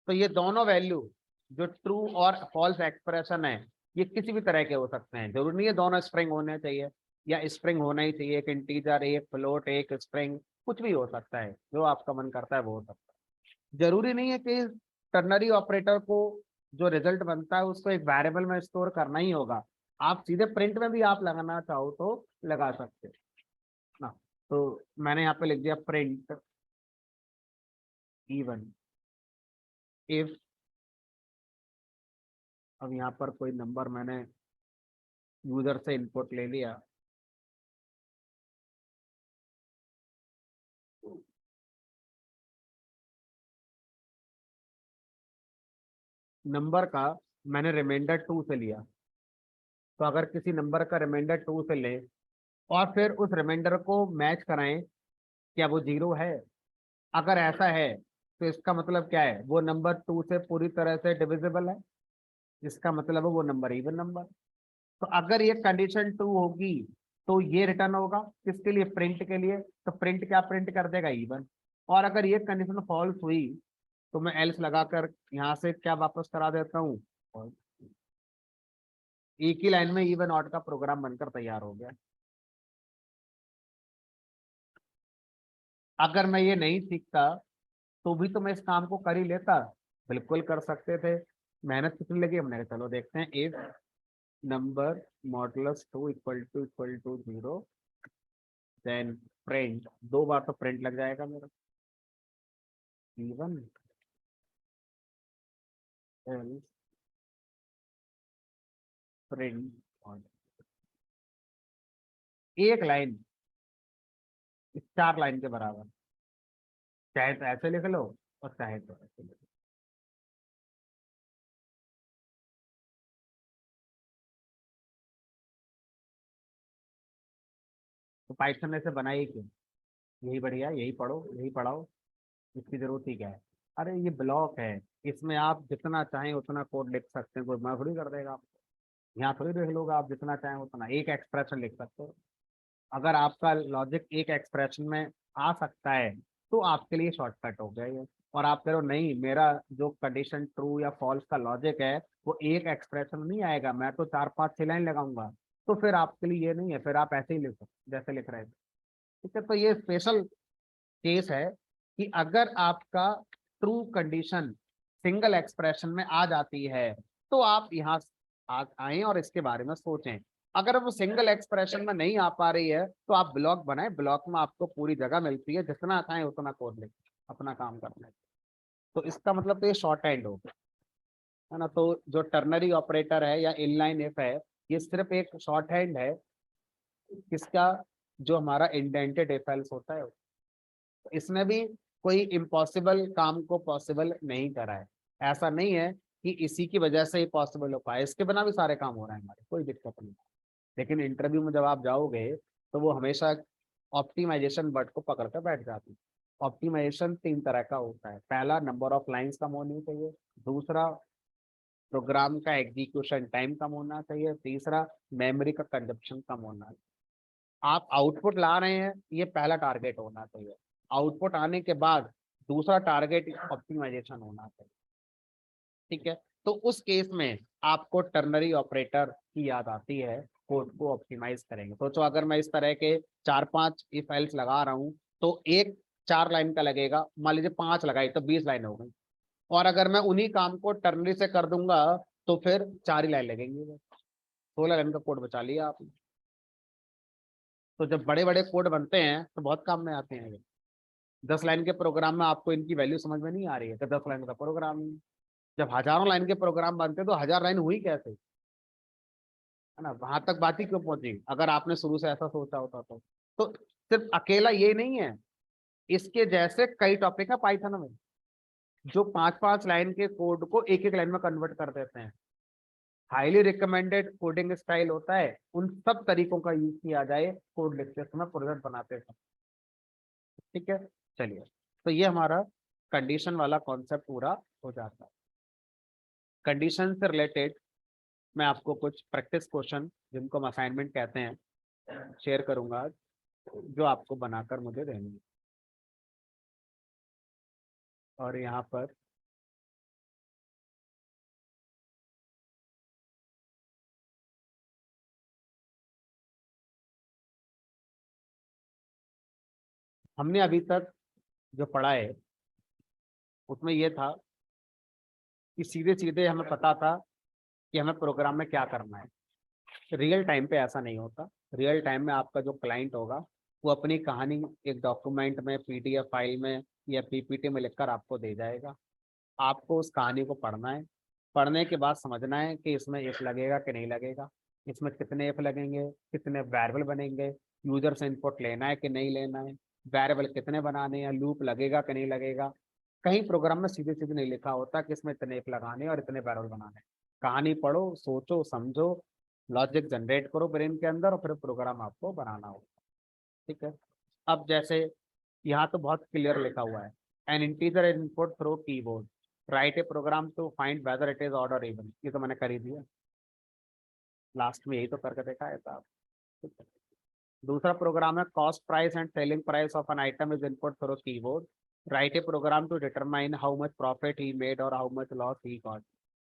तो ये दोनों वैल्यू जो ट्रू और फॉल्स एक्सप्रेशन है ये किसी भी तरह के हो सकते हैं, जरूरी नहीं है दोनों स्ट्रिंग होने चाहिए या स्ट्रिंग होना ही चाहिए, एक इंटीजर, एक फ्लोट, एक स्ट्रिंग, कुछ भी हो सकता है, जो आपका मन करता है वो हो सकता है। जरूरी नहीं है कि टर्नरी ऑपरेटर को जो रिजल्ट बनता है उसको एक वेरिएबल में स्टोर करना ही होगा, आप सीधे प्रिंट में भी आप लगाना चाहो तो लगा सकते हो ना। तो मैंने यहाँ पे लिख दिया प्रिंट इवन इफ, अब यहाँ पर कोई नंबर मैंने यूजर से इनपुट ले लिया, नंबर का मैंने रिमाइंडर 2 से लिया, तो अगर किसी नंबर का रिमाइंडर 2 से ले और फिर उस रिमाइंडर को मैच कराएं, क्या वो 0 है? अगर ऐसा है तो इसका मतलब क्या है? वो नंबर 2 से पूरी तरह से डिविजिबल है, इसका मतलब है वो नंबर इवन नंबर। तो अगर ये कंडीशन 2 होगी तो ये रिटर्न होगा किसके लिए? प्रिंट के लिए। तो प्रिंट क्या प्रिंट कर देगा? इवन। और अगर ये कंडीशन फॉल्स हुई तो मैं एल्स लगाकर यहाँ से क्या वापस करा देता हूँ? false। एक ही लाइन में इवन ऑड का प्रोग्राम बनकर तैयार हो गया। अगर मैं ये नहीं सीखता तो भी तो मैं इस काम को कर ही लेता, बिल्कुल कर सकते थे। मेहनत कितनी लगी हमने कहा चलो देखते हैं। If number modulus 2 equal to 0 then print, 2 बार तो प्रिंट लग जाएगा मेरा, इवन एल्स प्रिंट ऑड। एक लाइन 4 लाइन के बराबर, चाहे तो ऐसे लिख लो और चाहे तो ऐसे लिख लो। तो पाइथन ने से बनाई क्यों? यही बढ़िया, यही पढ़ो, यही पढ़ाओ, इसकी जरूरत ही क्या है? अरे ये ब्लॉक है, इसमें आप जितना चाहें उतना कोड लिख सकते हैं, कोई मना थोड़ी कर देगा आपको। यहाँ थोड़ी देख लोगे, आप जितना चाहें उतना एक एक्सप्रेशन लिख सकते हो। अगर आपका लॉजिक एक एक्सप्रेशन में आ सकता है तो आपके लिए शॉर्टकट हो गया ये। और आप कह रहे हो नहीं मेरा जो कंडीशन ट्रू या फॉल्स का लॉजिक है वो एक एक्सप्रेशन नहीं आएगा, मैं तो 4 5 6 लाइन लगाऊंगा, तो फिर आपके लिए ये नहीं है, फिर आप ऐसे ही लिखो जैसे लिख रहे थे। ठीक है, तो ये स्पेशल केस है कि अगर आपका ट्रू कंडीशन सिंगल एक्सप्रेशन में आ जाती है तो आप यहाँ आए और इसके बारे में सोचें। अगर वो सिंगल एक्सप्रेशन में नहीं आ पा रही है तो आप ब्लॉक बनाएं, ब्लॉक में आपको पूरी जगह मिलती है, जितना चाहें उतना कोड लिखें, अपना काम करना है। तो इसका मतलब तो ये शॉर्ट हैंड हो गया है ना। तो जो टर्नरी ऑपरेटर है या इनलाइन इफ है ये सिर्फ एक शॉर्ट हैंड है किसका? जो हमारा इंडेंटेड इफ एल्स होता है। इसमें भी कोई इम्पॉसिबल काम को पॉसिबल नहीं करा है, ऐसा नहीं है कि इसी की वजह से ही पॉसिबल हो पाए, इसके बिना भी सारे काम हो रहे हैं हमारे, कोई दिक्कत नहीं। लेकिन इंटरव्यू में जब आप जाओगे तो वो हमेशा ऑप्टिमाइजेशन वर्ड को पकड़ कर बैठ जाती है। ऑप्टिमाइजेशन 3 तरह का होता है, पहला नंबर ऑफ लाइंस कम होनी चाहिए, दूसरा प्रोग्राम का एग्जीक्यूशन टाइम कम होना चाहिए, तीसरा मेमोरी का कंजप्शन कम होना चाहिए। आप आउटपुट ला रहे हैं ये पहला टारगेट होना चाहिए, आउटपुट आने के बाद दूसरा टारगेट ऑप्टिमाइजेशन होना चाहिए। ठीक है, तो उस केस में आपको टर्नरी ऑपरेटर की याद आती है कोड को ऑप्टिमाइज करेंगे। सोचो अगर मैं इस तरह के 4-5 इफ एल्स लगा रहा हूँ तो एक 4 लाइन का लगेगा, मान लीजिए 5 लगाई तो 20 लाइन हो गई। और अगर मैं उन्हीं काम को टर्नरी से कर दूंगा तो फिर 4 ही लाइन लगेंगी, 16 लाइन का कोड बचा लिया आपने। तो जब बड़े बड़े कोड बनते हैं तो बहुत काम में आते हैं ये। 10 लाइन के प्रोग्राम में आपको इनकी वैल्यू समझ में नहीं आ रही है तो 10 लाइन का प्रोग्राम नहीं। जब हजारों लाइन के प्रोग्राम बनते हैं तो 1000 लाइन हुई कैसे, है ना, वहां तक बात ही क्यों पहुंची अगर आपने शुरू से ऐसा सोचा होता तो सिर्फ अकेला ये नहीं है, इसके जैसे कई टॉपिक है पाइथन में जो 5-5 लाइन के कोड को एक एक लाइन में कन्वर्ट कर देते हैं। हाईली रिकमेंडेड कोडिंग स्टाइल होता है उन सब तरीकों का यूज किया जाए कोड लिखते समय, प्रोजेक्ट बनाते समय। ठीक है, चलिए, तो ये हमारा कंडीशन वाला कॉन्सेप्ट पूरा हो जाता है। कंडीशन से रिलेटेड मैं आपको कुछ प्रैक्टिस क्वेश्चन जिनको हम असाइनमेंट कहते हैं शेयर करूंगा जो आपको बनाकर मुझे देंगे। और यहाँ पर हमने अभी तक जो पढ़ा है उसमें यह था कि सीधे सीधे हमें पता था कि हमें प्रोग्राम में क्या करना है। रियल टाइम पे ऐसा नहीं होता। रियल टाइम में आपका जो क्लाइंट होगा वो अपनी कहानी एक डॉक्यूमेंट में, पीडीएफ फाइल में या पीपीटी में लिखकर आपको दे जाएगा। आपको उस कहानी को पढ़ना है। पढ़ने के बाद समझना है कि इसमें इफ लगेगा कि नहीं लगेगा, इसमें कितने इफ लगेंगे, कितने वेरिएबल बनेंगे, यूजर से इनपुट लेना है कि नहीं लेना है, वेरिएबल कितने बनाने हैं, लूप लगेगा कि नहीं लगेगा। कहीं प्रोग्राम में सीधे सीधे नहीं लिखा होता कि इसमें इतने इफ लगाने और इतने वेरिएबल बनाने हैं। कहानी पढ़ो, सोचो, समझो, लॉजिक जनरेट करो ब्रेन के अंदर और फिर प्रोग्राम आपको बनाना होगा। ठीक है, अब जैसे यहाँ तो बहुत क्लियर लिखा हुआ है, an integer input through keyboard, write a program to find whether it is odd और इवन। ये तो मैंने कर ही दिया, लास्ट में यही तो करके देखा है साहब। ठीक है। दूसरा प्रोग्राम है cost price and selling price of an item is input through keyboard, write a program to determine how much profit he made और how much loss he got.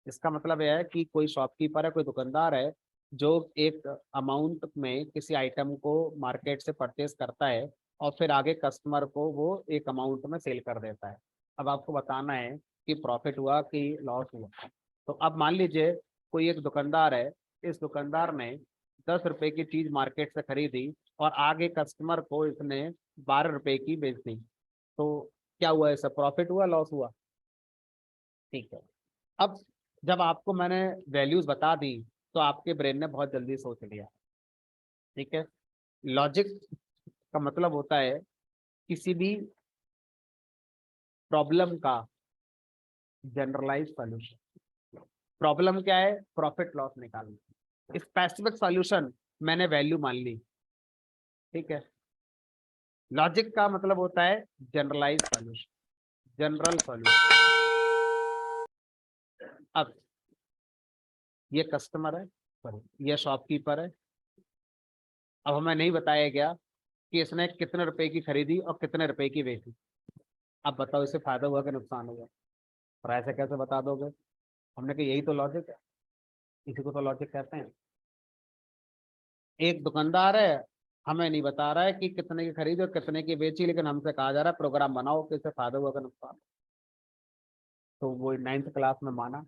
इसका मतलब यह है कि कोई शॉपकीपर है, कोई दुकानदार है जो एक अमाउंट में किसी आइटम को मार्केट से परचेज करता है और फिर आगे कस्टमर को वो एक अमाउंट में सेल कर देता है। अब आपको बताना है कि प्रॉफिट हुआ कि लॉस हुआ। तो अब मान लीजिए कोई एक दुकानदार है, इस दुकानदार ने 10 रुपए की चीज मार्केट से खरीदी और आगे कस्टमर को इसने 12 रुपए की बेच दी। तो क्या हुआ, इससे प्रॉफिट हुआ लॉस हुआ? ठीक है, अब जब आपको मैंने वैल्यूज बता दी तो आपके ब्रेन ने बहुत जल्दी सोच लिया। ठीक है, लॉजिक का मतलब होता है किसी भी प्रॉब्लम का जनरलाइज सॉल्यूशन। प्रॉब्लम क्या है? प्रॉफिट लॉस निकालना। स्पेसिफिक सॉल्यूशन मैंने वैल्यू मान ली। ठीक है, लॉजिक का मतलब होता है जनरलाइज सॉल्यूशन, जनरल सॉल्यूशन। अब ये कस्टमर है, सॉरी ये शॉपकीपर है। अब हमें नहीं बताया गया कि इसने कितने रुपए की खरीदी और कितने रुपए की बेची। अब बताओ इससे फायदा हुआ कि नुकसान हुआ? और ऐसे कैसे बता दोगे? हमने कहा यही तो लॉजिक है, इसी को तो लॉजिक कहते हैं। एक दुकानदार है, हमें नहीं बता रहा है कि कितने की खरीदी और कितने की बेची, लेकिन हमसे कहा जा रहा है प्रोग्राम बनाओ कि इससे फायदा हुआ कि नुकसान। तो वो 9th क्लास में माना,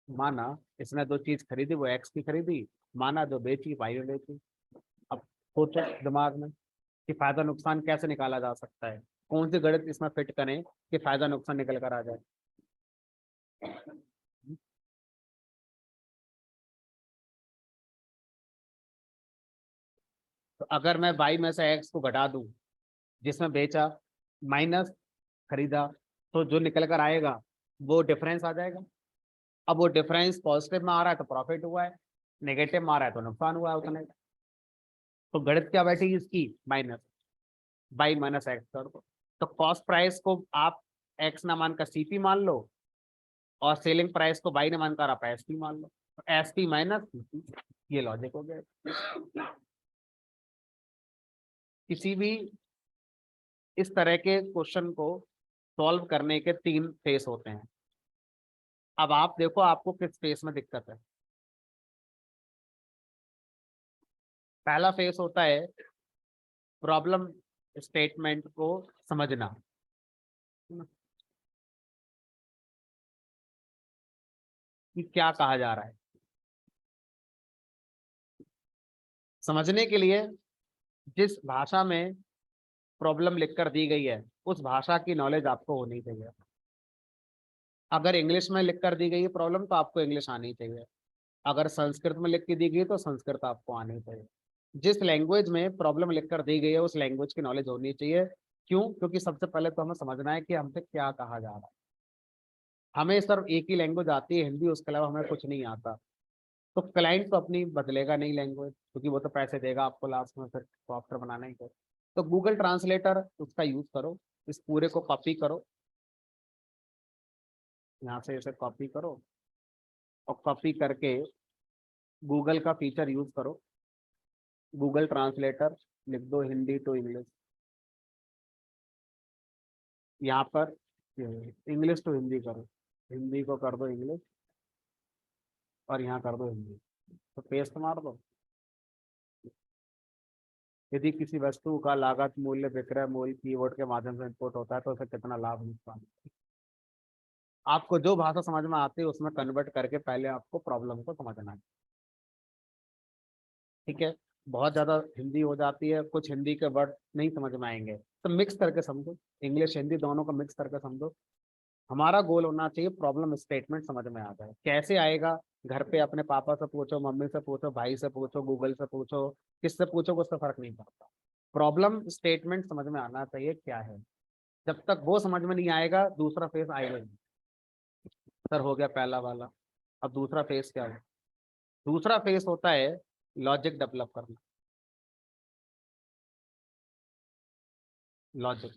माना इसने जो चीज खरीदी वो एक्स की खरीदी, माना जो बेची वाई में बेची। अब सोचो दिमाग में कि फायदा नुकसान कैसे निकाला जा सकता है, कौन सी गणित इसमें फिट करें कि फायदा नुकसान निकल कर आ जाए। तो अगर मैं वाई में से एक्स को घटा दूं जिसमें बेचा माइनस खरीदा, तो जो निकल कर आएगा वो डिफरेंस आ जाएगा। अब वो डिफरेंस पॉजिटिव में आ रहा है तो प्रॉफिट हुआ है, नेगेटिव में आ रहा है तो नुकसान हुआ है उतने का। तो गणित क्या बैठेगी इसकी? माइनस बाई माइनस एक्स कर दो। तो कॉस्ट प्राइस को आप एक्स ना मानकर सीपी मान लो और सेलिंग प्राइस को बाई ने मानकर आप एसपी मान लो। तो एसपी माइनस सीपी, ये लॉजिक हो गया। किसी भी इस तरह के क्वेश्चन को सॉल्व करने के 3 फेस होते हैं। अब आप देखो आपको किस फेस में दिक्कत है। पहला फेस होता है प्रॉब्लम स्टेटमेंट को समझना, कि क्या कहा जा रहा है। समझने के लिए जिस भाषा में प्रॉब्लम लिखकर दी गई है उस भाषा की नॉलेज आपको होनी चाहिए। अगर इंग्लिश में लिखकर दी गई है प्रॉब्लम तो आपको इंग्लिश आनी चाहिए, अगर संस्कृत में लिख के दी गई है तो संस्कृत आपको आनी चाहिए। जिस लैंग्वेज में प्रॉब्लम लिखकर दी गई है उस लैंग्वेज की नॉलेज होनी चाहिए। क्यों? क्योंकि सबसे पहले तो हमें समझना है कि हमसे क्या कहा जा रहा है। हमें सिर्फ एक ही लैंग्वेज आती है हिंदी, उसके अलावा हमें कुछ नहीं आता। तो क्लाइंट तो अपनी बदलेगा नहीं लैंग्वेज, क्योंकि वो तो पैसे देगा आपको लास्ट में फिर सॉफ्टवेयर बनाने के। तो गूगल ट्रांसलेटर उसका यूज करो, इस पूरे को कॉपी करो, यहाँ से इसे कॉपी करो और कॉपी करके गूगल का फीचर यूज करो। गूगल ट्रांसलेटर लिख दो हिंदी टू इंग्लिश, यहाँ पर इंग्लिश टू हिंदी करो, हिंदी को कर दो इंग्लिश और यहाँ कर दो हिंदी, तो पेस्ट मार दो। यदि किसी वस्तु का लागत मूल्य विक्रय मूल्य कीवर्ड के माध्यम से इनपुट होता है तो उसे कितना लाभ नुकसान। आपको जो भाषा समझ में आती है उसमें कन्वर्ट करके पहले आपको प्रॉब्लम को समझना है। ठीक है, बहुत ज्यादा हिंदी हो जाती है, कुछ हिंदी के वर्ड नहीं समझ में आएंगे तो मिक्स करके समझो, इंग्लिश हिंदी दोनों को मिक्स करके समझो। हमारा गोल होना चाहिए प्रॉब्लम स्टेटमेंट समझ में आ जाए। कैसे आएगा? घर पे अपने पापा से पूछो, मम्मी से पूछो, भाई से पूछो, गूगल से पूछो, किससे पूछो, उससे फर्क नहीं पड़ता। प्रॉब्लम स्टेटमेंट समझ में आना चाहिए क्या है। जब तक वो समझ में नहीं आएगा दूसरा फेस आएगा नहीं। सर हो गया पहला वाला, अब दूसरा फेस क्या है? दूसरा फेस होता है लॉजिक डेवलप करना। लॉजिक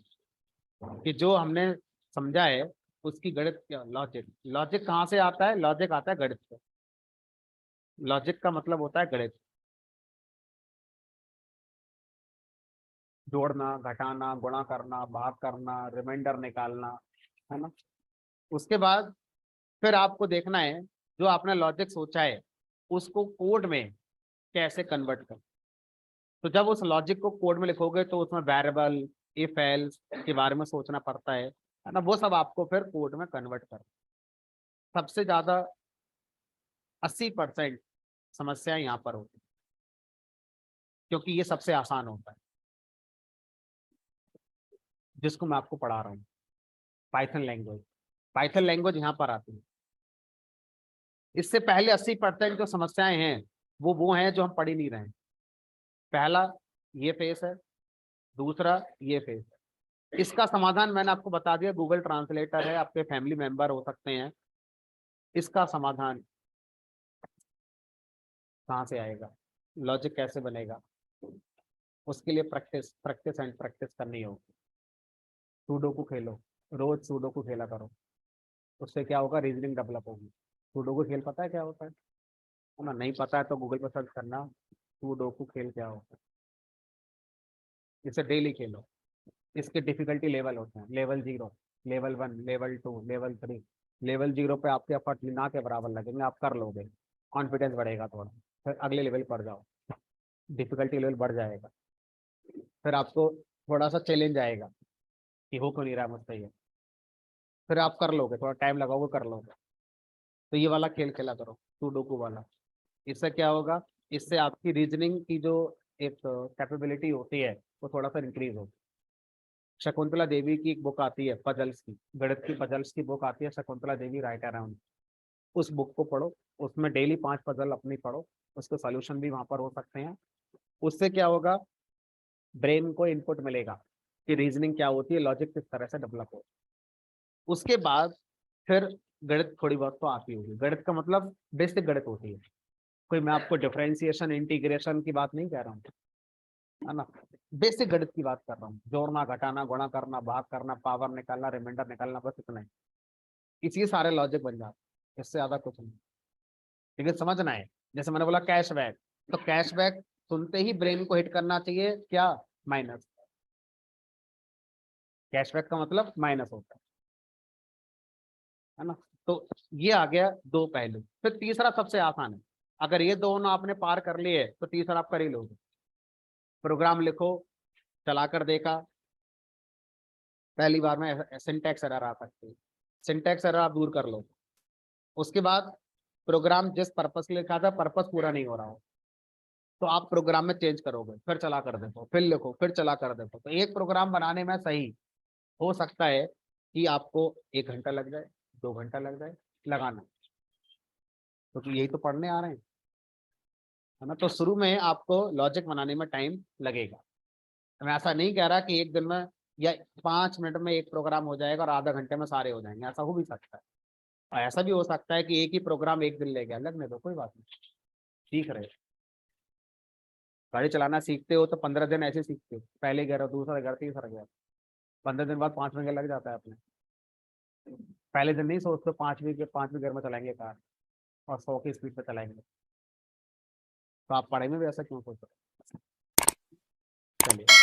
कि जो हमने समझा है उसकी गणित क्या, लॉजिक। लॉजिक कहाँ से आता है? लॉजिक आता है गणित से। लॉजिक का मतलब होता है गणित, जोड़ना, घटाना, गुणा करना, भाग करना, रिमाइंडर निकालना, है ना। उसके बाद फिर आपको देखना है जो आपने लॉजिक सोचा है उसको कोड में कैसे कन्वर्ट कर। तो जब उस लॉजिक को कोड में लिखोगे तो उसमें वेरिएबल, इफ एल्स के बारे में सोचना पड़ता है ना। वो सब आपको फिर कोड में कन्वर्ट कर। सबसे ज्यादा 80% समस्याएं यहाँ पर होती है, क्योंकि ये सबसे आसान होता है जिसको मैं आपको पढ़ा रहा हूँ। पाइथन लैंग्वेज, पाइथन लैंग्वेज यहाँ पर आती है। इससे पहले 80% जो समस्याएं हैं वो हैं जो हम पढ़ ही नहीं रहे हैं। पहला ये फेस है, दूसरा ये फेस है। इसका समाधान मैंने आपको बता दिया, गूगल ट्रांसलेटर है, आपके फैमिली मेंबर हो सकते हैं। इसका समाधान कहाँ से आएगा, लॉजिक कैसे बनेगा, उसके लिए प्रैक्टिस प्रैक्टिस एंड प्रैक्टिस करनी होगी। सूडोकू खेलो, रोज सूडोकू खेला करो, उससे क्या होगा, रीजनिंग डेवलप होगी। सूडोकू खेल पता है क्या होता है ना? नहीं पता है तो गूगल पर सर्च करना सूडोकू खेल क्या होता है। इसे डेली खेलो। इसके डिफिकल्टी लेवल होते हैं, level 0, level 1, level 2, level 3। Level 0 पे आपके एफर्ट ना के बराबर लगेंगे, आप कर लोगे, कॉन्फिडेंस बढ़ेगा थोड़ा। फिर अगले लेवल पर जाओ, डिफिकल्टी लेवल बढ़ जाएगा, फिर आपको थोड़ा सा चैलेंज आएगा कि हो क्यों नहीं रहा मुझसे ये, फिर आप कर लोगे, थोड़ा टाइम लगाओगे कर लोगे। तो ये वाला खेल खेला करो, सुडोकू वाला। इससे क्या होगा, इससे आपकी रीजनिंग की जो एक कैपेबिलिटी होती है वो थोड़ा सा इंक्रीज होगी। शकुंतला देवी की एक बुक आती है पजल्स की, गणित की पजल्स की बुक आती है, शकुंतला देवी राइट अराउंड। उस बुक को पढ़ो, उसमें डेली 5 पजल अपनी पढ़ो, उसके सॉल्यूशन भी वहां पर हो सकते हैं। उससे क्या होगा, ब्रेन को इनपुट मिलेगा कि रीजनिंग क्या होती है, लॉजिक किस तरह से डेवलप हो। उसके बाद फिर गणित थोड़ी बहुत तो आती होगी। गणित का मतलब बेसिक गणित होती है, कोई मैं आपको डिफरेंशिएशन इंटीग्रेशन की बात नहीं कह रहा हूँ, है ना। बेसिक गणित की बात कर रहा हूँ, जोड़ना, घटाना, गुणा करना, भाग करना, पावर निकालना, रिमाइंडर निकालना, बस इतना ही। इसी सारे लॉजिक बन जाते हैं, इससे ज्यादा कुछ नहीं। लेकिन समझना है, जैसे मैंने बोला कैशबैक, तो कैशबैक सुनते ही ब्रेन को हिट करना चाहिए क्या, माइनस। कैशबैक का मतलब माइनस होता है ना। तो ये आ गया दो पहलू। फिर तीसरा सबसे आसान है, अगर ये दोनों आपने पार कर लिए तो तीसरा आप कर ही लोगे। प्रोग्राम लिखो, चलाकर देखा, पहली बार में सिंटैक्स एरर आ सकती है, सिंटैक्स एरर आप दूर कर लो। उसके बाद प्रोग्राम जिस पर्पस के लिए लिखा था पर्पस पूरा नहीं हो रहा हो तो आप प्रोग्राम में चेंज करोगे, फिर चला कर देखो, फिर लिखो, फिर चला कर देखो। तो एक प्रोग्राम बनाने में सही हो सकता है कि आपको 1 घंटा लग जाए, 2 घंटा लग जाए लगाना, क्योंकि यही तो पढ़ने आ रहे हैं, है ना। तो शुरू में आपको लॉजिक बनाने में टाइम लगेगा। मैं ऐसा नहीं कह रहा कि एक दिन में या 5 मिनट में एक प्रोग्राम हो जाएगा और आधा घंटे में सारे हो जाएंगे, ऐसा हो भी सकता है। और ऐसा भी हो सकता है कि एक ही प्रोग्राम एक दिन ले गया, लगने दो, कोई बात नहीं, सीख रहे हो। गाड़ी चलाना सीखते हो तो 15 दिन ऐसे सीखते हो, पहले गियर, दूसरा गियर, तीसरा गियर, 15 दिन बाद 5वें गियर लग जाता है अपने। पहले दिन नहीं सोचते 5वीं गियर में चलाएंगे कार और 100 की स्पीड पे चलाएंगे, तो आप पढ़ाई में भी ऐसा क्यों सोच रहे हो? चलिए।